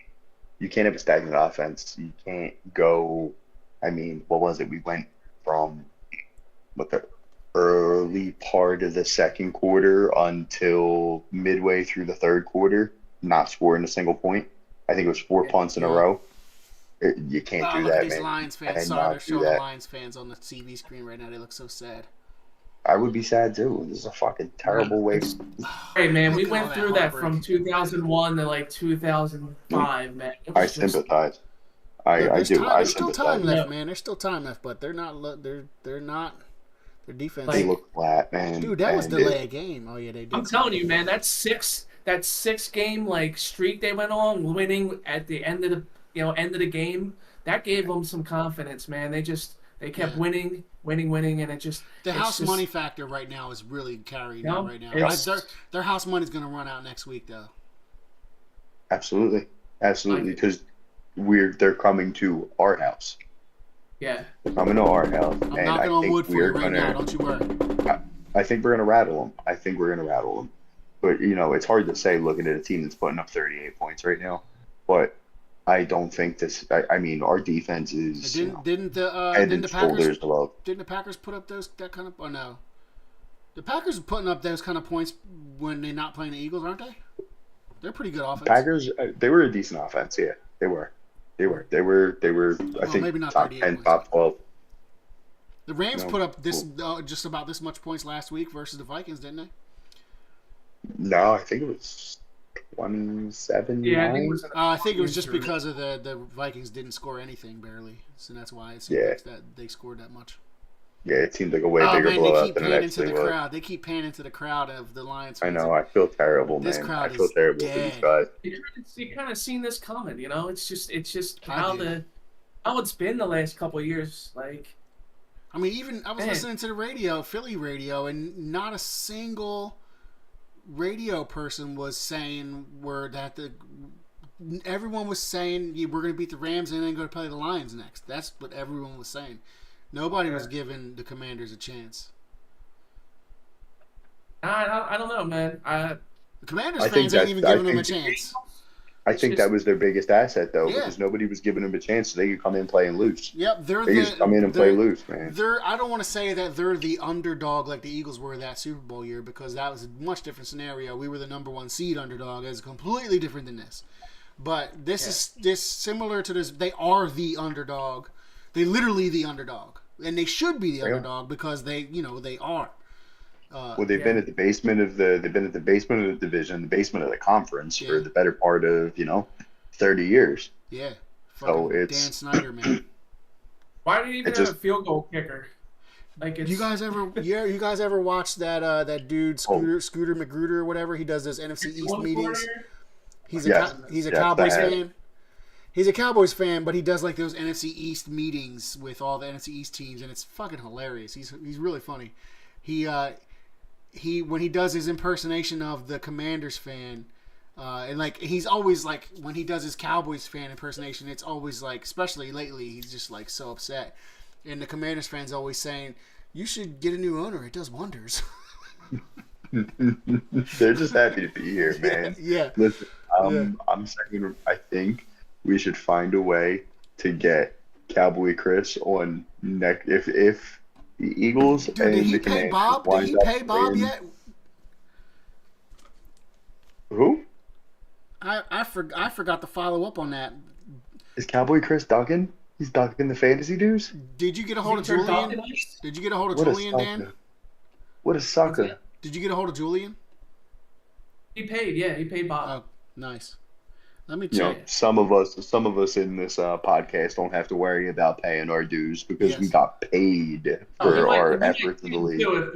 You can't have a stagnant offense. You can't go. I mean, what was it? We went from the early part of the second quarter until midway through the third quarter, not scoring a single point. I think it was 4 punts in a row. You can't do Look that, at these man. Lions fans. And Sorry, not they're do showing the that. Lions fans on the TV screen right now. They look so sad. I would be sad too. This is a fucking terrible way. Hey man, we Look at all went through that heartbreak. from 2001 to like 2005, man. It I was just- sympathize. Look, I there's do. time, I there's still time sympathize. left, man. There's still time left, but they're not. They're not. Their defense. They look flat, man. Dude, that was And delay a game. Oh yeah, they did. I'm telling you, man, that six game like streak they went on, winning at the end of the game, that gave them some confidence, man. They kept winning, and it just The it's house just- money factor right now is really carrying No, them right now. it's- Their house money's going to run out next week, though. Absolutely, because they're coming to our house. Yeah. They're coming to our house, I'm and I knocking on think wood for you we're right gonna. now. Don't you worry. I think we're gonna rattle them. But it's hard to say looking at a team that's putting up 38 points right now. But I don't think this. I mean, our defense is Didn't the head and shoulders above. Didn't the Packers put up that kind of? Oh no, the Packers are putting up those kind of points when they're not playing the Eagles, aren't they? They're pretty good offense. Packers, they were a decent offense. Yeah, they were. I think maybe not top 38 10, points. top 12. The Rams No. put up just about this much points last week versus the Vikings, didn't they? No, I think it was 27. Yeah, I think it was. I think it was just because of the Vikings didn't score anything barely, so that's why it seems like that they scored that much. Yeah, it seemed like a way Oh bigger man, they blowout keep than it panning to actually the was. crowd. They keep panning to the crowd of the Lions I fans. know. I feel terrible, This man. crowd I feel is terrible for dead. these guys. You kind of seen this coming, It's just I how do. how it's been the last couple of years. Like, I mean, even I was Man. listening to the radio, Philly radio, and not a single radio person was saying everyone was saying we're going to beat the Rams and then go to play the Lions next. That's what everyone was saying. Nobody was giving the Commanders a chance. I don't know, man. The Commanders I think fans ain't that- even I giving them a think- chance. I think that was their biggest asset, though, Yeah. because nobody was giving them a chance, so they could come in playing loose. Yep, They just come in and play loose, man. I don't want to say that they're the underdog like the Eagles were that Super Bowl year because that was a much different scenario. We were the number one seed underdog. It's completely different than this. But this is similar to this. They are the underdog. They literally the underdog, and they should be the underdog because they are. Well, they've been at the basement of the division, the basement of the conference for the better part of 30 years. Yeah. So Fucking it's Dan Snyder, man. Why do you even It have just- a field goal kicker? Like, it's, You guys ever watch that dude Scooter Magruder or whatever? He does those NFC East one meetings. corner? He's Yes. he's a Yes, Cowboys I have. fan. He's a Cowboys fan, but he does like those NFC East meetings with all the NFC East teams, and it's fucking hilarious. He's really funny. He when he does his impersonation of the Commanders fan, and like he's always like when he does his Cowboys fan impersonation, it's always like, especially lately, he's just like so upset, and the Commanders fan's always saying, "You should get a new owner. It does wonders." They're just happy to be here, man. Yeah. Listen, I'm saying I think we should find a way to get Cowboy Chris on next if the Eagles Dude, and did the he pay Commanders Bob? Did wind he up pay Bob playing- yet? Who I forgot to follow up on that. is Cowboy Chris Duncan? He's Duncan the fantasy dudes. Did you get a hold of Is he turned Julian? off? Did you get a hold of What a Julian, Dan? sucker! What a sucker! Did you get a hold of Julian? He paid Bob. Oh, nice. Let me You know, check. some of us in this podcast don't have to worry about paying our dues because we Yes. got paid Oh, for we might- our we might efforts in the see him league. too. If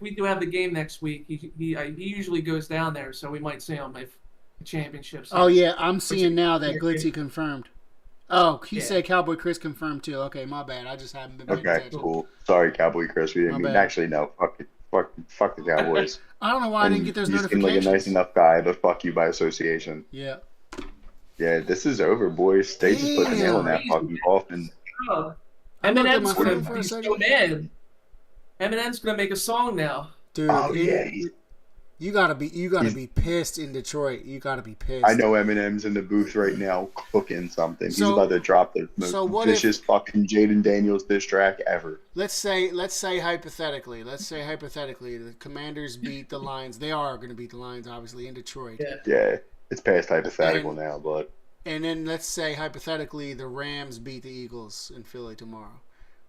we do have the game next week, he usually goes down there, so we might see him if the championships. Oh yeah, I'm seeing now that Glitzy confirmed. Oh, he Yeah. said Cowboy Chris confirmed too. Okay, my bad. I just haven't been paying Okay, attention. cool. Sorry, Cowboy Chris. We didn't My mean. bad. Actually, no. Fuck it. Fuck the Cowboys. I don't know why I didn't And get those you seem like a notifications. nice enough guy, but fuck you by association. Yeah. Yeah, this is over, boys. They just put the nail in that Damn. fucking coffin. Oh, I looked at Eminem's my gonna phone for a be second. so mad. Eminem's gonna make a song now. Dude, Oh yeah, you gotta be He's- pissed in Detroit. You gotta be pissed. I know Eminem's in the booth right now cooking something. He's So- about to drop the most so what vicious fucking Jaden Daniels diss track ever. Let's say hypothetically. The Commanders beat the Lions. They are going to beat the Lions, obviously, in Detroit. Yeah. Yeah, it's past hypothetical And- now, but And then let's say hypothetically the Rams beat the Eagles in Philly tomorrow.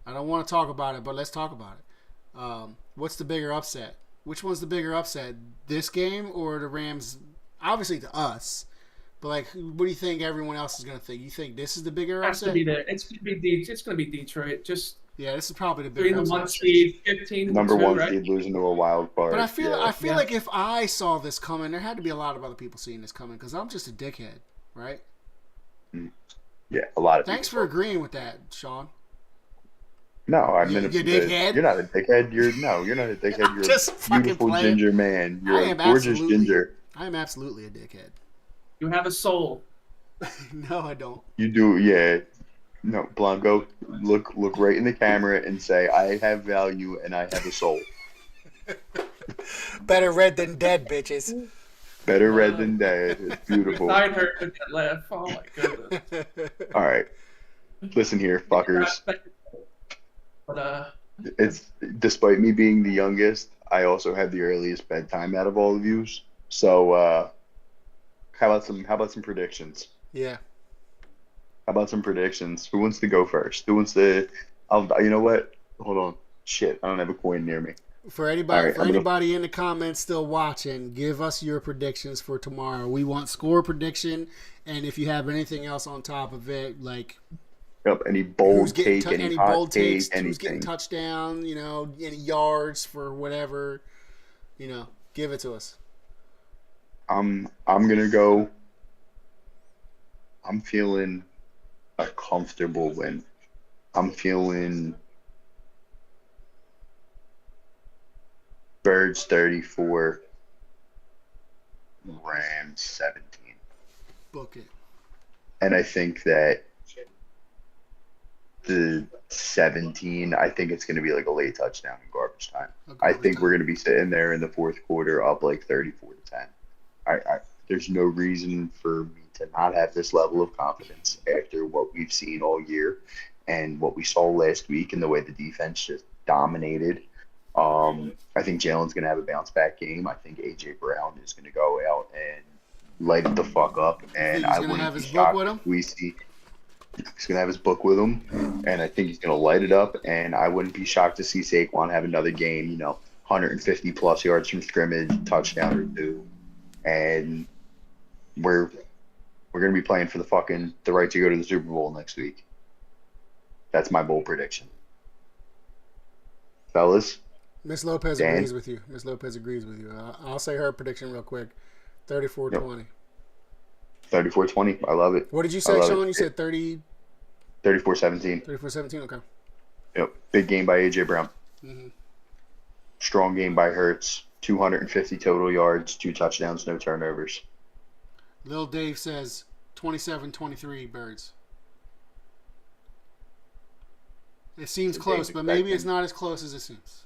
I don't want to talk about it, but let's talk about it. What's the bigger upset? Which one's the bigger upset? This game or the Rams? Obviously to us, but like, what do you think everyone else is going to think? You think this is the bigger Has to upset? be there. It's gonna be Detroit. Just Yeah, this is probably the between bigger the upset. 1 seed, 15, number 2, one right? seed losing to a wild card. But I feel Yeah. like if I saw this coming, there had to be a lot of other people seeing this coming because I'm just a dickhead, right? Yeah, a lot of Thanks for people. agreeing with that, Sean. No, I You- mean, you dickhead? You're not a dickhead. You're not a dickhead. I'm You're just a fucking beautiful playing. ginger man. You're I a am gorgeous absolutely- ginger. I am absolutely a dickhead. You have a soul. No, I don't. You do, yeah. No, Blanco, look right in the camera and say, "I have value and I have a soul." Better red than dead, bitches. Better red than dead. It's beautiful. I heard that laugh. Oh my goodness. All right, listen here, fuckers. But It's despite me being the youngest, I also have the earliest bedtime out of all of you. So, how about some predictions? Yeah. How about some predictions? Who wants to go first? Who wants to? You know what? Hold on. Shit, I don't have a coin near me. For anybody, All right, I'm gonna- anybody in the comments still watching, give us your predictions for tomorrow. We want score prediction, and if you have anything else on top of it, like Yep, any bold who's getting take, any any hot bold take, takes, who's getting anything. touchdown, any yards for whatever, give it to us. I'm gonna go. I'm feeling a comfortable win. I'm feeling Birds 34, Rams 17. Book it. And I think that the 17, I think it's going to be like a late touchdown in garbage time. I think we're going to be sitting there in the fourth quarter up like 34 to 10. There's no reason for me to not have this level of confidence after what we've seen all year and what we saw last week and the way the defense just dominated. I think Jalen's going to have a bounce back game. I think A.J. Brown is going to go out and light it the fuck up. And he's I gonna wouldn't have be his book shocked with him? if we see he's going to have his book with him. And I think he's going to light it up. And I wouldn't be shocked to see Saquon have another game, 150 plus yards from scrimmage, touchdown or two. And we're going to be playing for the right to go to the Super Bowl next week. That's my bold prediction. Fellas? Miss Lopez Dan? agrees with you. Miss Lopez agrees with you. I'll say her prediction real quick. 34-20. 34-20. I love it. What did you I say, love Sean? it. You said 30, 34-17. 34-17? Okay. Yep. Big game by A.J. Brown. Mm-hmm. Strong game by Hurts. 250 total yards, 2 touchdowns, no turnovers. Lil Dave says 27-23 Birds. It seems So close, Dave's but maybe expecting- it's not as close as it seems.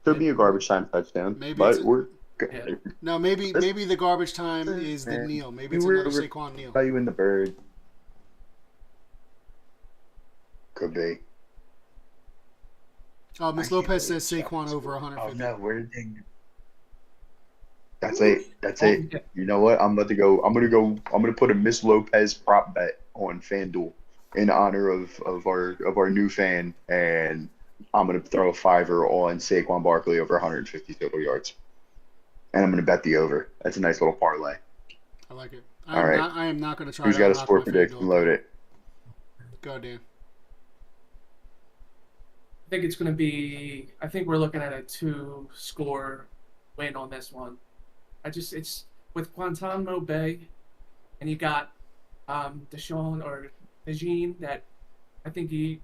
Could be a garbage time touchdown, Maybe but it's a- we're Yeah. No, maybe the garbage time is the Man. kneel. Maybe it's We're- another we're- Saquon kneel. you in the bird. Could be. Oh, Miss I can't Lopez believe says Chuck Saquon is- over Oh 150. no, where did they? That's it. You know what? I'm gonna put a Miss Lopez prop bet on FanDuel in honor of our new fan, and I'm gonna throw a $5 on Saquon Barkley over 150 total yards, and I'm gonna bet the over. That's a nice little parlay. I like it. All right. I am not going to try Who's to got a unlock score my prediction? FanDuel. Load it. Go, Dan. I think it's going to be. I think we're looking at a 2-score win on this one. It's with Guantanamo Bay, and you got Deshaun or Najee that I think he,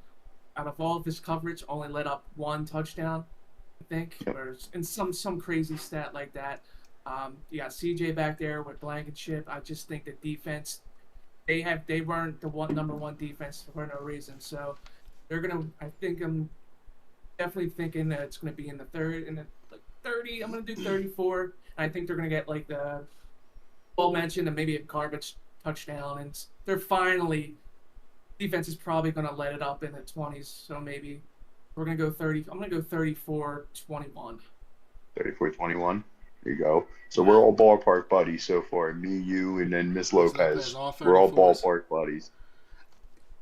out of all of his coverage, only let up 1 touchdown. I think, or in some crazy stat like that. You got CJ back there with Blankenship. I just think the defense, they weren't the number one defense for no reason. So they're gonna. I'm definitely thinking that it's gonna be in the 30. I'm gonna do 34. And I think they're gonna get like the well mentioned and maybe a garbage touchdown. And they're finally defense is probably gonna let it up in the 20s. So maybe we're gonna go 30. I'm gonna go 34-21. 34-21. There you go. So we're all ballpark buddies so far. Me, you, and then Miss Lopez. We're all 34s. ballpark buddies.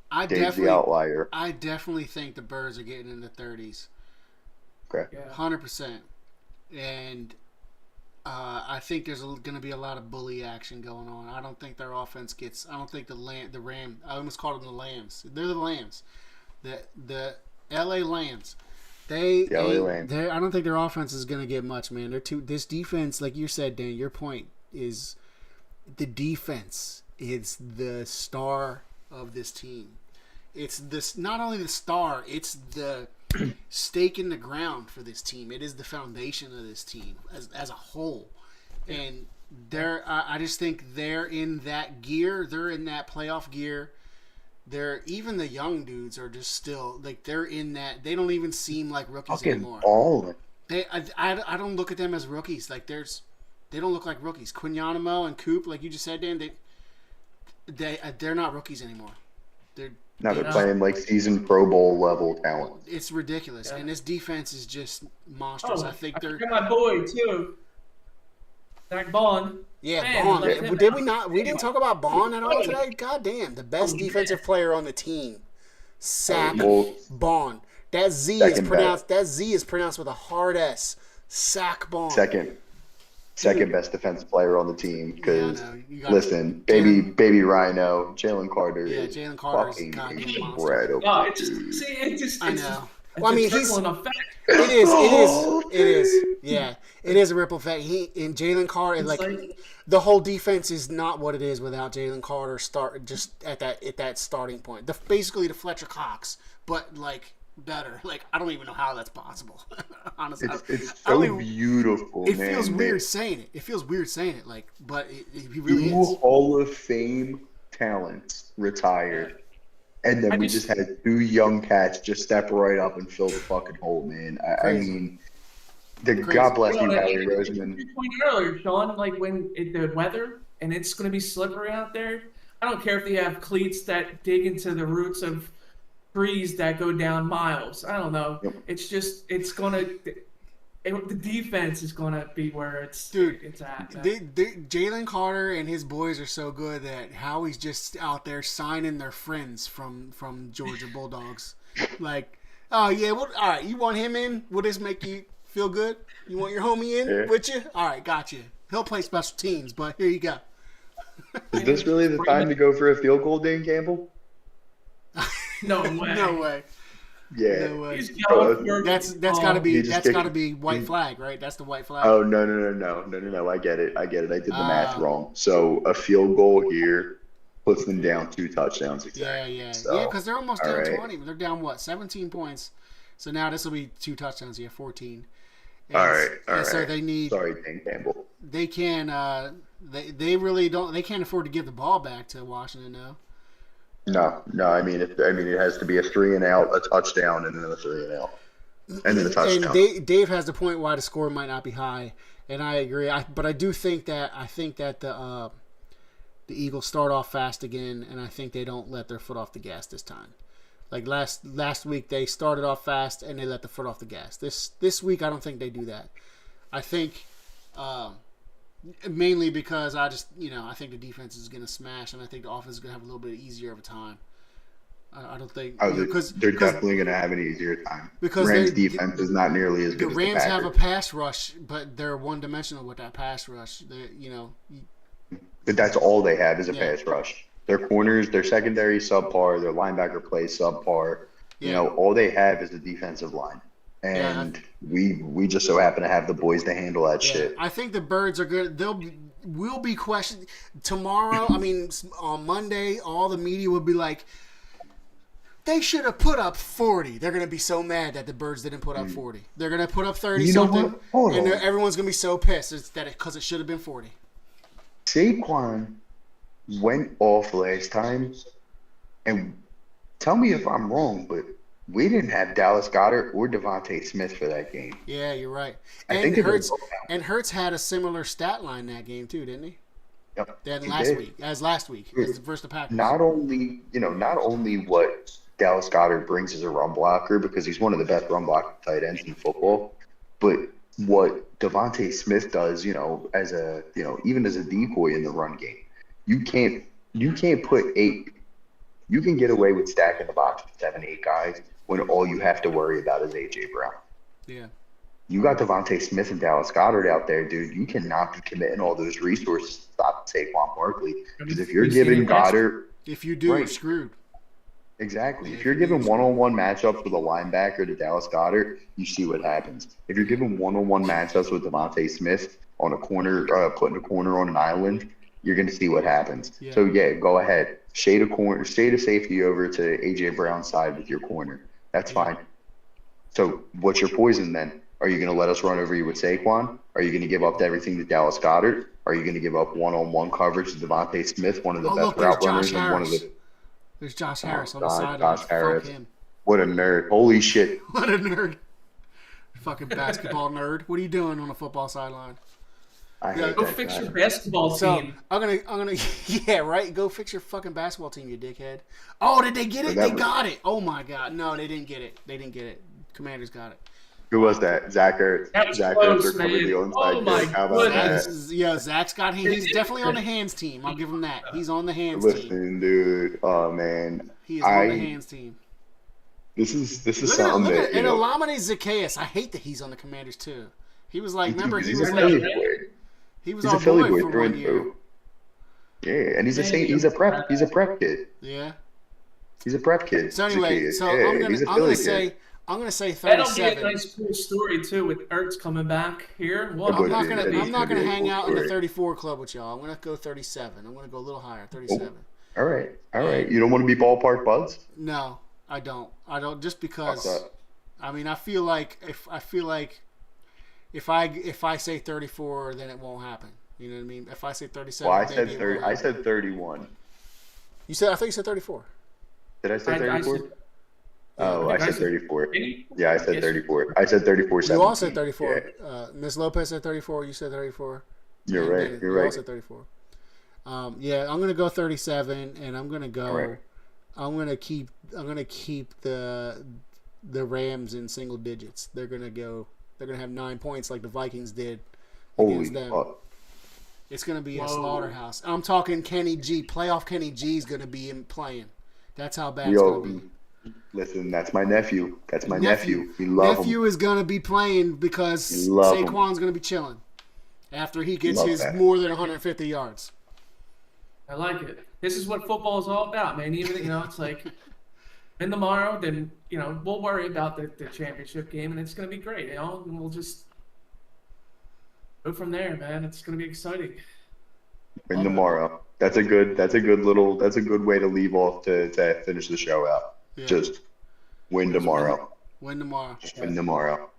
I Dave's the outlier. I definitely think the Birds are getting in the 30s. Okay. Yeah. 100%. And I think there's going to be a lot of bully action going on. I don't think their offense gets. I don't think the Ram. I almost called them the Lambs. They're the Lambs. The L.A. Lambs. I don't think their offense is going to get much, man. This defense, like you said, Dan, your point is the defense is the star of this team. It's this not only the star, it's the stake in the ground for this team. It is the foundation of this team as a whole. And I just think they're in that gear. They're in that playoff gear. Even the young dudes are just still like they're in that. They don't even seem like rookies anymore. Balling. I don't look at them as rookies. Like they don't look like rookies. Quinyanamo and Coop, like you just said, Dan, they're not rookies anymore. They're playing like seasoned Pro Bowl level talent. It's ridiculous, and this defense is just monstrous. I think they're my boy too. Zach Bond. Yeah, Man, Bond. Did we not? We didn't talk about Bond at all today. God damn, the best defensive player on the team, Sack Bond. That Z is pronounced. That Z is pronounced with a hard S. Sack Bond. Second best defensive player on the team. Because listen, baby Rhino, Jalen Carter. Yeah, Jalen Carter is a goddamn monster. I know. Well, I mean, it is. Yeah, it is a ripple effect. Jalen Carter, like the whole defense is not what it is without Jalen Carter just at that starting point. Basically, the Fletcher Cox, but like better. Like I don't even know how that's possible. Honestly, it's so beautiful. It feels weird saying it. It feels weird saying it. Like, but he really is. Hall of Fame talents retired. And then we just had 2 young cats just step right up and fill the fucking hole, man. I mean, God bless you, Harry Roseman. You pointed earlier, Sean, like when the weather and it's going to be slippery out there. I don't care if they have cleats that dig into the roots of trees that go down miles. I don't know. Yep. It's just the defense is going to be where it's at. Jalen Carter and his boys are so good that Howie's just out there signing their friends from Georgia Bulldogs. Like, oh, yeah, all right, you want him in? Will this make you feel good? You want your homie in with you? All right, got you. He'll play special teams, but here you go. Is this really the time to go for a field goal, Dan Campbell? No way. No way. Yeah, no way. That's gotta be white flag, right? That's the white flag. Oh no! I get it. I did the math wrong. So a field goal here puts them down 2 touchdowns. Exactly. Yeah. Because they're almost down 20. They're down 17 points. So now this will be 2 touchdowns. 14. And, all right. So they need. Sorry, Dan Campbell. They can. They really don't. They can't afford to give the ball back to Washington now. No. I mean, it has to be a 3-and-out, a touchdown, and then a 3-and-out, and then a touchdown. And Dave has the point why the score might not be high, and I agree. But I do think that the Eagles start off fast again, and I think they don't let their foot off the gas this time. Like last week, they started off fast and they let the foot off the gas. This week, I don't think they do that. I think. Mainly because I think the defense is going to smash, and I think the offense is going to have a little bit easier of a time. I don't think they're definitely going to have an easier time because Rams' defense is not nearly as good. The Rams have a pass rush, but they're one-dimensional with that pass rush. But that's all they have is a pass rush. Their corners, their secondary subpar, their linebacker play subpar. All they have is a defensive line. And we just so happen to have the boys to handle that shit. I think the Birds are good. We'll be questioned tomorrow. I mean, on Monday, all the media will be like, They should have put up 40. They're going to be so mad that the Birds didn't put up 40. They're going to put up 30 You know something, what? Hold and on. everyone's going to be so pissed because it should have been 40. Saquon went off last time, and tell me if I'm wrong, but we didn't have Dallas Goedert or Devontae Smith for that game. Yeah, you're right. I And think they were Hurts both out. and Hurts had a similar stat line that game too, didn't he? Yep, Than he last did. week, versus the Packers. Not only what Dallas Goedert brings as a run blocker, because he's one of the best run blocking tight ends in football, but what Devontae Smith does, as a even as a decoy in the run game. You can't put 8. You can get away with stacking the box with 7, 8 guys when all you have to worry about is AJ Brown. Yeah. You got Devontae Smith and Dallas Goedert out there, dude. You cannot be committing all those resources to stop Saquon Barkley. Because if you're We've seen giving it last Goddard, If you do, Right. you're screwed. exactly. If you're giving one-on-one matchups with a linebacker to Dallas Goedert, you see what happens. If you're giving one-on-one matchups with Devontae Smith on a corner, putting a corner on an island, you're going to see what happens. Yeah. So go ahead, shade a safety over to AJ Brown's side with your corner. That's Yeah. fine. So what's your poison then? Are you going to let us run over you with Saquon? Are you going to give up everything to Dallas Goedert? Are you going to give up one-on-one coverage to Devontae Smith, one of the Oh, best look, there's route runners Josh and one of Harris. the There's Josh Harris on the God, sideline. Josh Fuck Harris. him. what a nerd! Holy shit! What a nerd. Fucking basketball nerd. What are you doing on a football sideline? I Yeah, hate Go that fix guy. your basketball So team. I'm gonna yeah, right. Go fix your fucking basketball team, you dickhead. Oh, did they get it? But that They was- got it. Oh my god, no, they didn't get it. They didn't get it. Commanders got it. Who was that? Zach Ertz. That was Zach close, Ertz recovered man. the onside Oh, my kick. How about goodness. that? Zach's got him. He's definitely on the hands team. I'll give him that. He's on the hands team. Listen, dude. Oh man, He is on the hands team. this is Look at something that and Olamide Zacchaeus. I hate that he's on the Commanders too. He was like, remember, he he's was a like, Philly boy. he was He's our a Philly boy boy for through 1 and year. through. Yeah, and he's a prep kid. Yeah. He's a prep kid. So anyway, He's a so kid. I'm He's gonna a Philly kid. say That'll be a 37. nice cool story too with Ertz coming back here. Well, It would I'm be. not That is gonna gonna be a hang cool out in the story. 34 club with y'all. I'm gonna go 37. I'm gonna go a little higher, 37. All right. You don't want to be ballpark buds? No, I don't. Just Fuck because. that. I mean, I feel like if I say 34, then it won't happen. You know what I mean? If I say 37, Well, I maybe said it 30. will I happen. said 31. You said I think you said 34. Did I say I 34? said- Oh, I I said said- 34. Any- Yeah, I said Yes. 34. I said 34. You all said 17. 34. Yeah. Miss Lopez said 34. You said 34. You're And right. Dennis, You're you all right. said 34. Yeah, I'm gonna go 37, and I'm gonna go. All right. I'm gonna keep the Rams in single digits. They're gonna have 9 points like the Vikings did Holy against them. fuck. It's gonna be a Whoa. slaughterhouse. I'm talking Kenny G. Playoff Kenny G is gonna be playing. That's how bad it's gonna Yo, be. listen, that's my nephew. That's my nephew. We love him. Nephew is gonna be playing because Love him. Saquon's gonna be chilling after he gets Love his that. more than 150 yards. I like it. This is what football is all about, man. Even it's like in tomorrow, then we'll worry about the championship game, and it's gonna be great. And we'll just go from there, man. It's gonna be exciting. Win tomorrow. That's a good way to leave off to finish the show out. Yeah. Just win tomorrow. Win tomorrow. Just win tomorrow.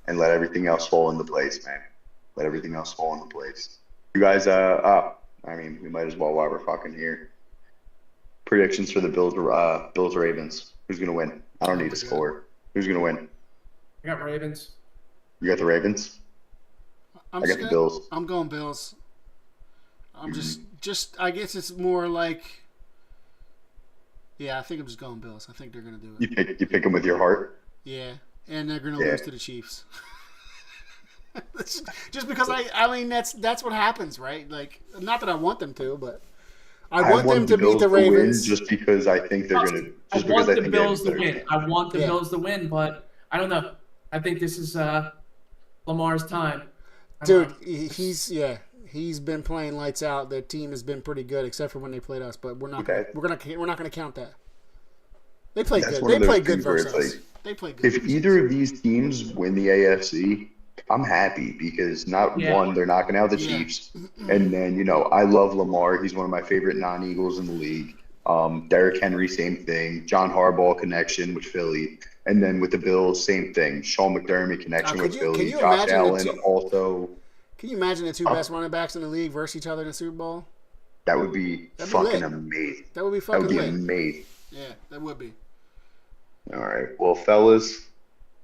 And let everything else fall into place, man. Let everything else fall into place. You guys I mean, we might as well while we're fucking here. Predictions for the Bills Ravens. Who's gonna win? I don't need a score. Who's gonna win? I got Ravens. You got the Ravens? I'm I got the Bills. I'm going Bills. I'm just I guess it's more like I think I'm just going Bills. I think they're gonna do it. You pick them with your heart? Yeah, and they're gonna Yeah. lose to the Chiefs. Just because I mean that's what happens, right? Like, not that I want them to, but I want them to beat Bills the win Ravens. just because I think they're gonna. I Just because want I the think Bills to they're win. I want the Yeah. Bills to win, but I don't know. I think this is Lamar's time. I don't Dude, know. he's been playing lights out. The team has been pretty good, except for when they played us. But we're not Okay. we're not gonna count that. They played That's good. one They of those played good things where versus it's us. like, They played good. If versus either us. of these teams win the AFC, I'm happy because Yeah. one, they're knocking out the Yeah. Chiefs, and then I love Lamar. He's one of my favorite non-Eagles in the league. Derrick Henry, same thing. John Harbaugh connection with Philly. And then with the Bills, same thing. Sean McDermott connection with Can Philly. you Josh imagine Allen also. Can you imagine the two best running backs in the league versus each other in the Super Bowl? That would be That'd be fucking lit. amazing. That would be That fucking would be lit. amazing. Yeah, that would be. All right. Well, fellas,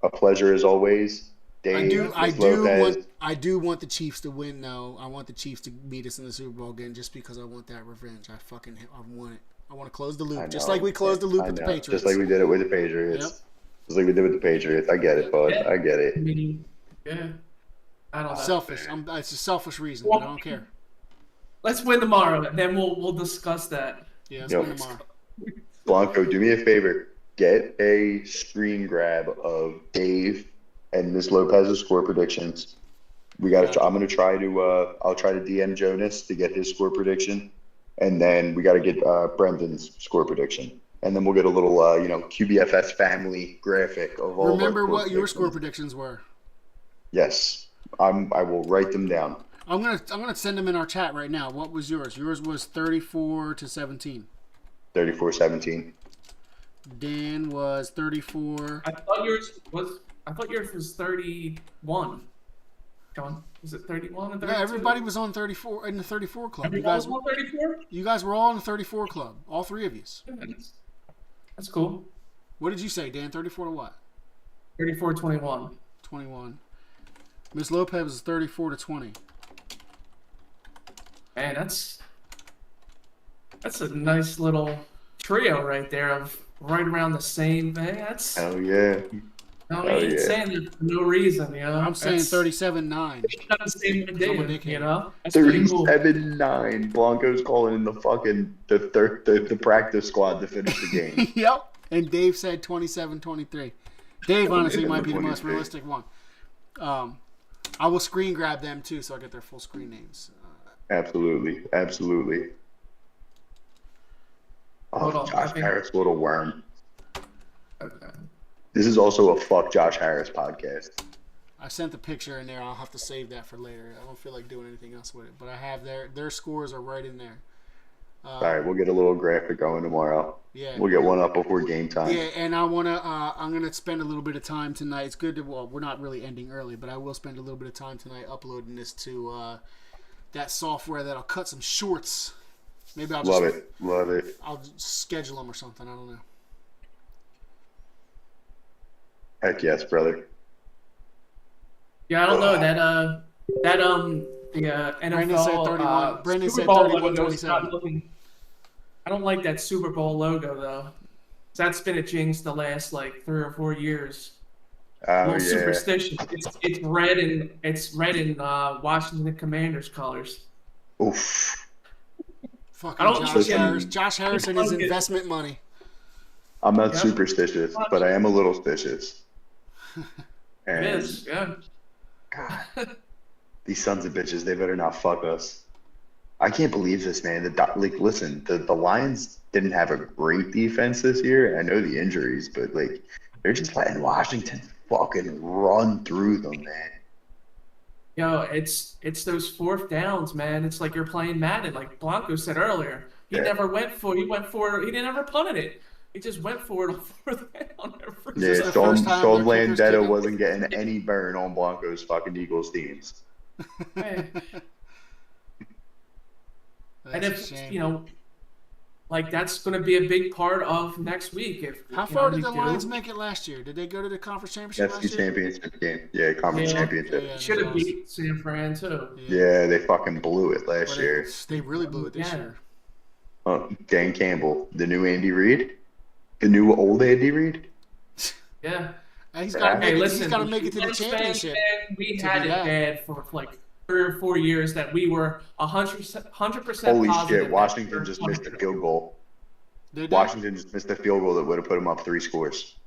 a pleasure as always. Dave, Lopez. I do want the Chiefs to win, though. I want the Chiefs to beat us in the Super Bowl again, just because I want that revenge. I want it. I want to close the loop, just like we closed the loop with the Patriots. Just like we did it with the Patriots. Yep. Just like we did with the Patriots. I get it, bud. I get I it. mean, yeah. I don't know. Selfish. It's a selfish reason, but I don't care. Let's win tomorrow, and then we'll discuss that. Yeah, let's win tomorrow. Blanco, do me a favor. Get a screen grab of Dave and Miss Lopez's score predictions. I'm gonna try to. I'll try to DM Jonas to get his score prediction, and then we got to get Brendan's score prediction, and then we'll get a little, QBFS family graphic of all. Remember what your score predictions were. Yes, I will write them down. I'm gonna send them in our chat right now. What was yours? Yours was 34-17. 34-17. Dan was 34. I thought yours was 31. John, was it 31 and 32? Yeah, everybody was on 34 in the 34 club. Everybody was on 34? You guys were all in the 34 club. All three of you. That's cool. What did you say, Dan? 34 to what? 34-21. 21. Miss Lopez was 34-20. Man, that's a nice little trio right there of right around the same thing. That's Hell yeah. I ain't saying that for no reason, you know. I'm saying 37-9. Got the same idea, you know. That's 37-9. Blanco's calling in the fucking the practice squad to finish the game. Yep. And Dave said 27-23. Dave honestly might be the most 23. realistic one. I will screen grab them too, so I get their full screen names. Absolutely. Hold on, Josh Harris, little worm. Okay. This is also a fuck Josh Harris podcast. I sent the picture in there. I'll have to save that for later. I don't feel like doing anything else with it, but I have their scores are right in there. All right, we'll get a little graphic going tomorrow. Yeah, We'll get one up before game time. Yeah, and I'm gonna spend a little bit of time tonight. It's good to we're not really ending early, but I will spend a little bit of time tonight uploading this to that software that'll cut some shorts. Maybe I'll Love it. I'll schedule them or something. I don't know. Heck yes, brother. Yeah, I don't know that the NFL Brandon said 31. Brandon Super said Bowl 31, logo is 27. not looking. I don't like that Super Bowl logo though. That's been a jinx the last like 3 or 4 years. Oh yeah. Superstition. It's red in Washington Commanders colors. Oof. Fucking I don't Josh trust Harris. him. Josh Harris and his investment money. I'm not Yeah. superstitious, but I am a little stitious. It And is, yeah. God, these sons of bitches, they better not fuck us. I can't believe this, man. Listen, the Lions didn't have a great defense this year. I know the injuries, but they're just letting Washington fucking run through them, man. Yo, it's those fourth downs, man. It's like you're playing Madden, like Blanco said earlier. He Yeah. he didn't ever punted it. He just went for it on fourth down. Yeah, the Sean first time Sean their kickers Landetta kick? wasn't getting any burn on Blanco's fucking Eagles teams. Hey, That's and a if shame. that's going to be a big part of next week. If How far did the Lions make it last year? Did they go to the conference championship That's last the year? championship game. Yeah, conference Yeah. championship. Yeah. Should have beat San Fran too. Yeah, they fucking blew it last But year. they really blew it this Yeah. year. Dan Campbell, the new Andy Reid, the new old Andy Reid. Yeah. And he's got to Hey, make, listen, it to the Lions fans, championship. man, we to had do it that. bad for like 3 or 4 years that we were 100% Holy positive. shit, Washington just missed a field goal. Did they? Washington just missed a field goal that would have put them up 3 scores.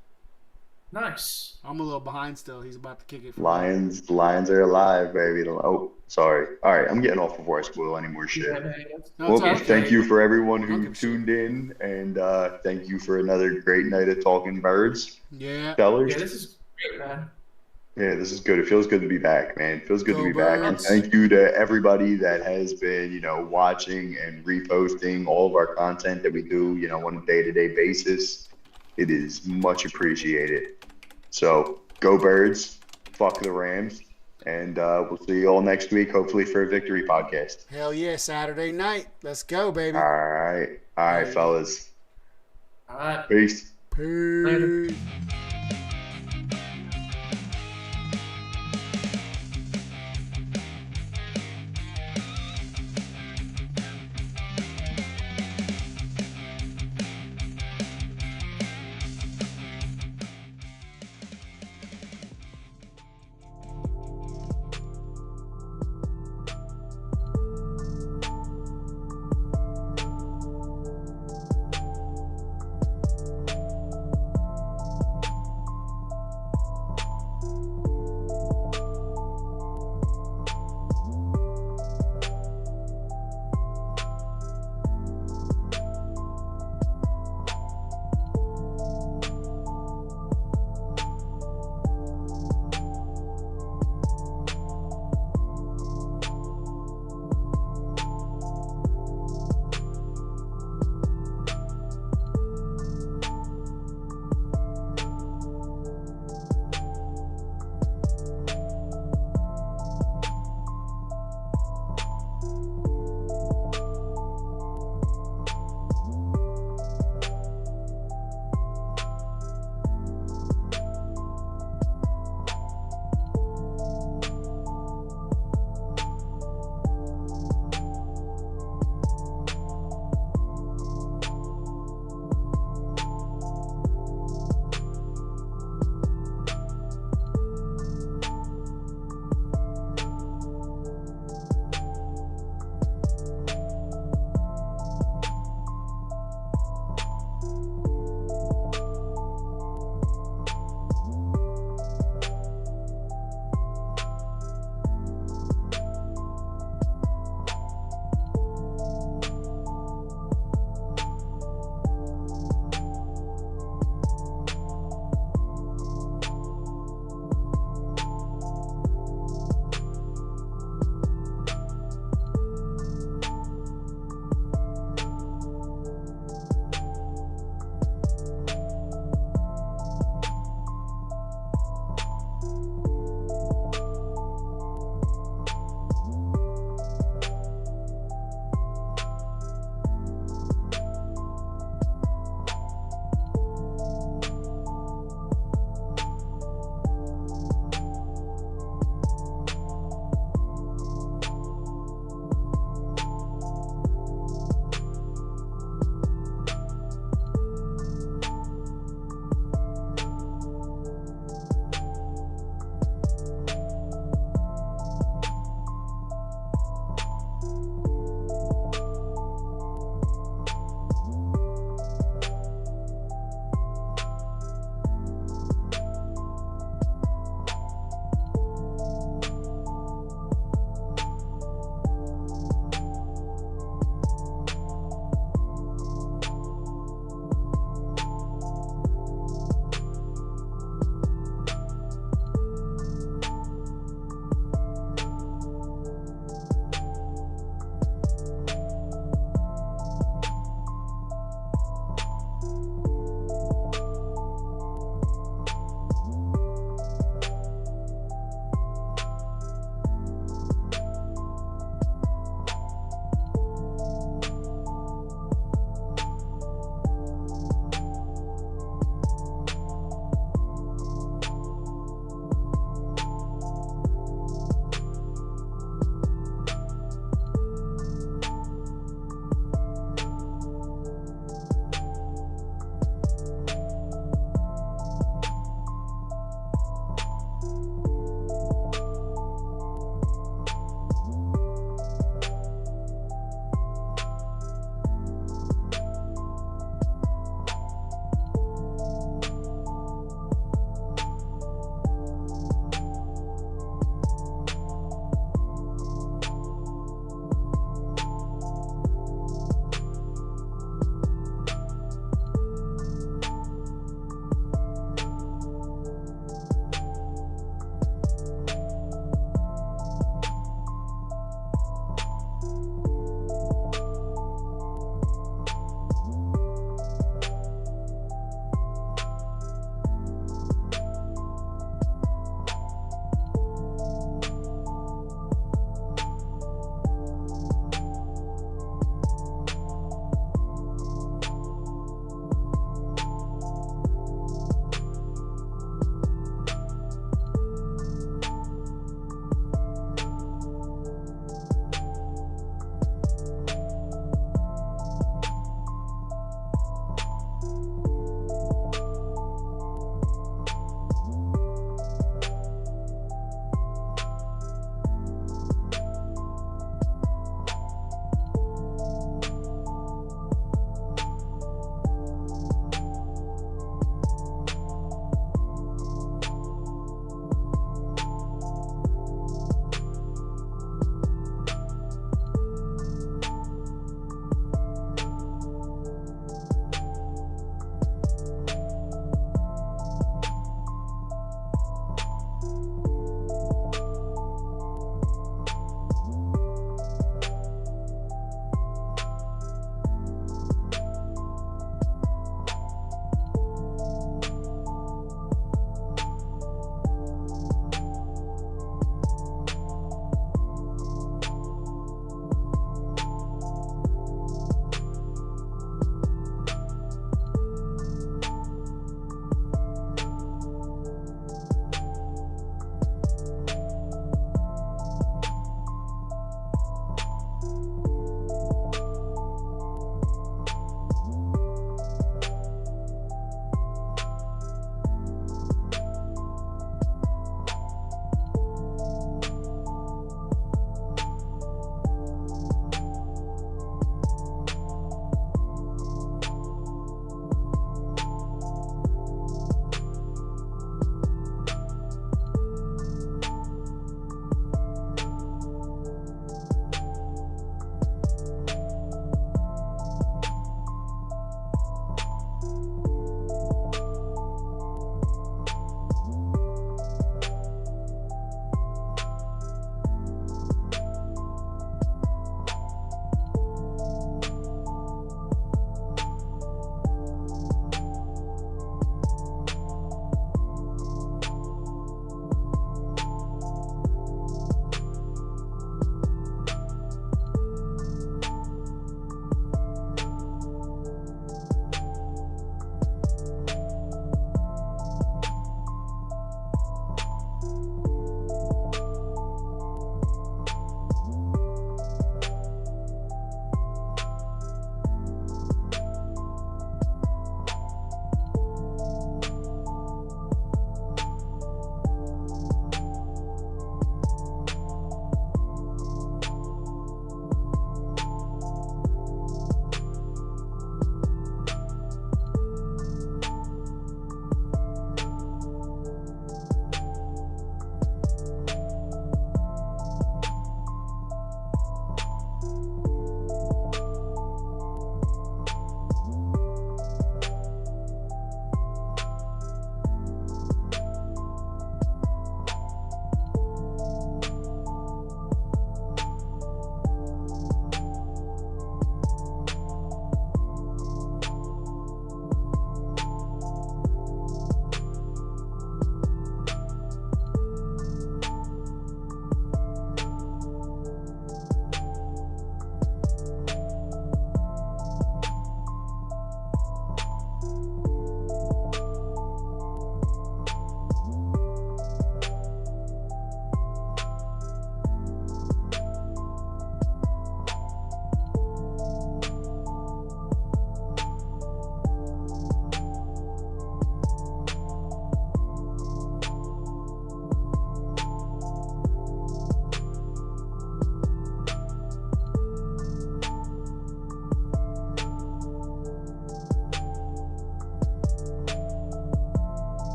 Nice. I'm a little behind still. He's about to kick it. Lions are alive, baby. Oh, sorry. All right, I'm getting off before I spoil any more shit. Yeah, man, that's- No, it's Well, all right. thank you for everyone Don't who give a shit. tuned in, and thank you for another great night of talking birds, Yeah. fellas. yeah, this is great, man. Yeah, this is good. It feels good to be back, man. It feels good to Go be back. And Birds. thank you to everybody that has been, watching and reposting all of our content that we do, on a day-to-day basis. It is much appreciated. So go Birds, fuck the Rams, and we'll see you all next week, hopefully for a victory podcast. Hell yeah, Saturday night. Let's go, baby. All right. All right, fellas. All right. Peace. Later. Peace.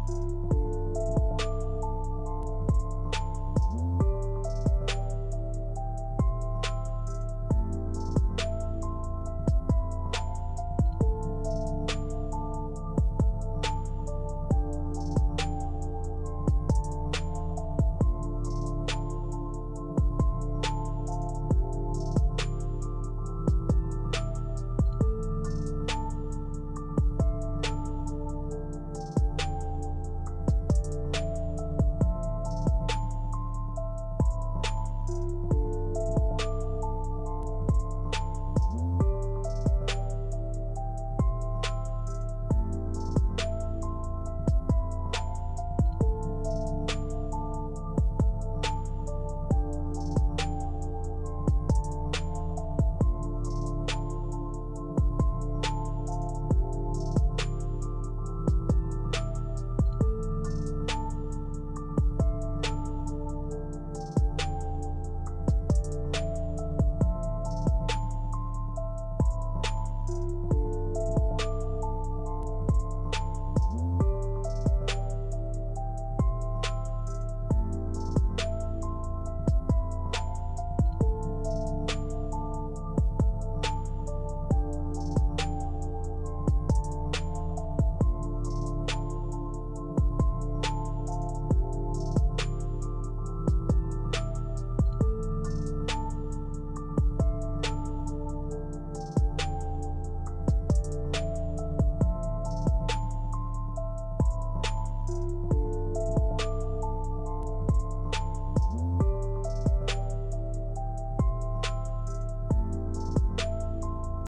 Bye.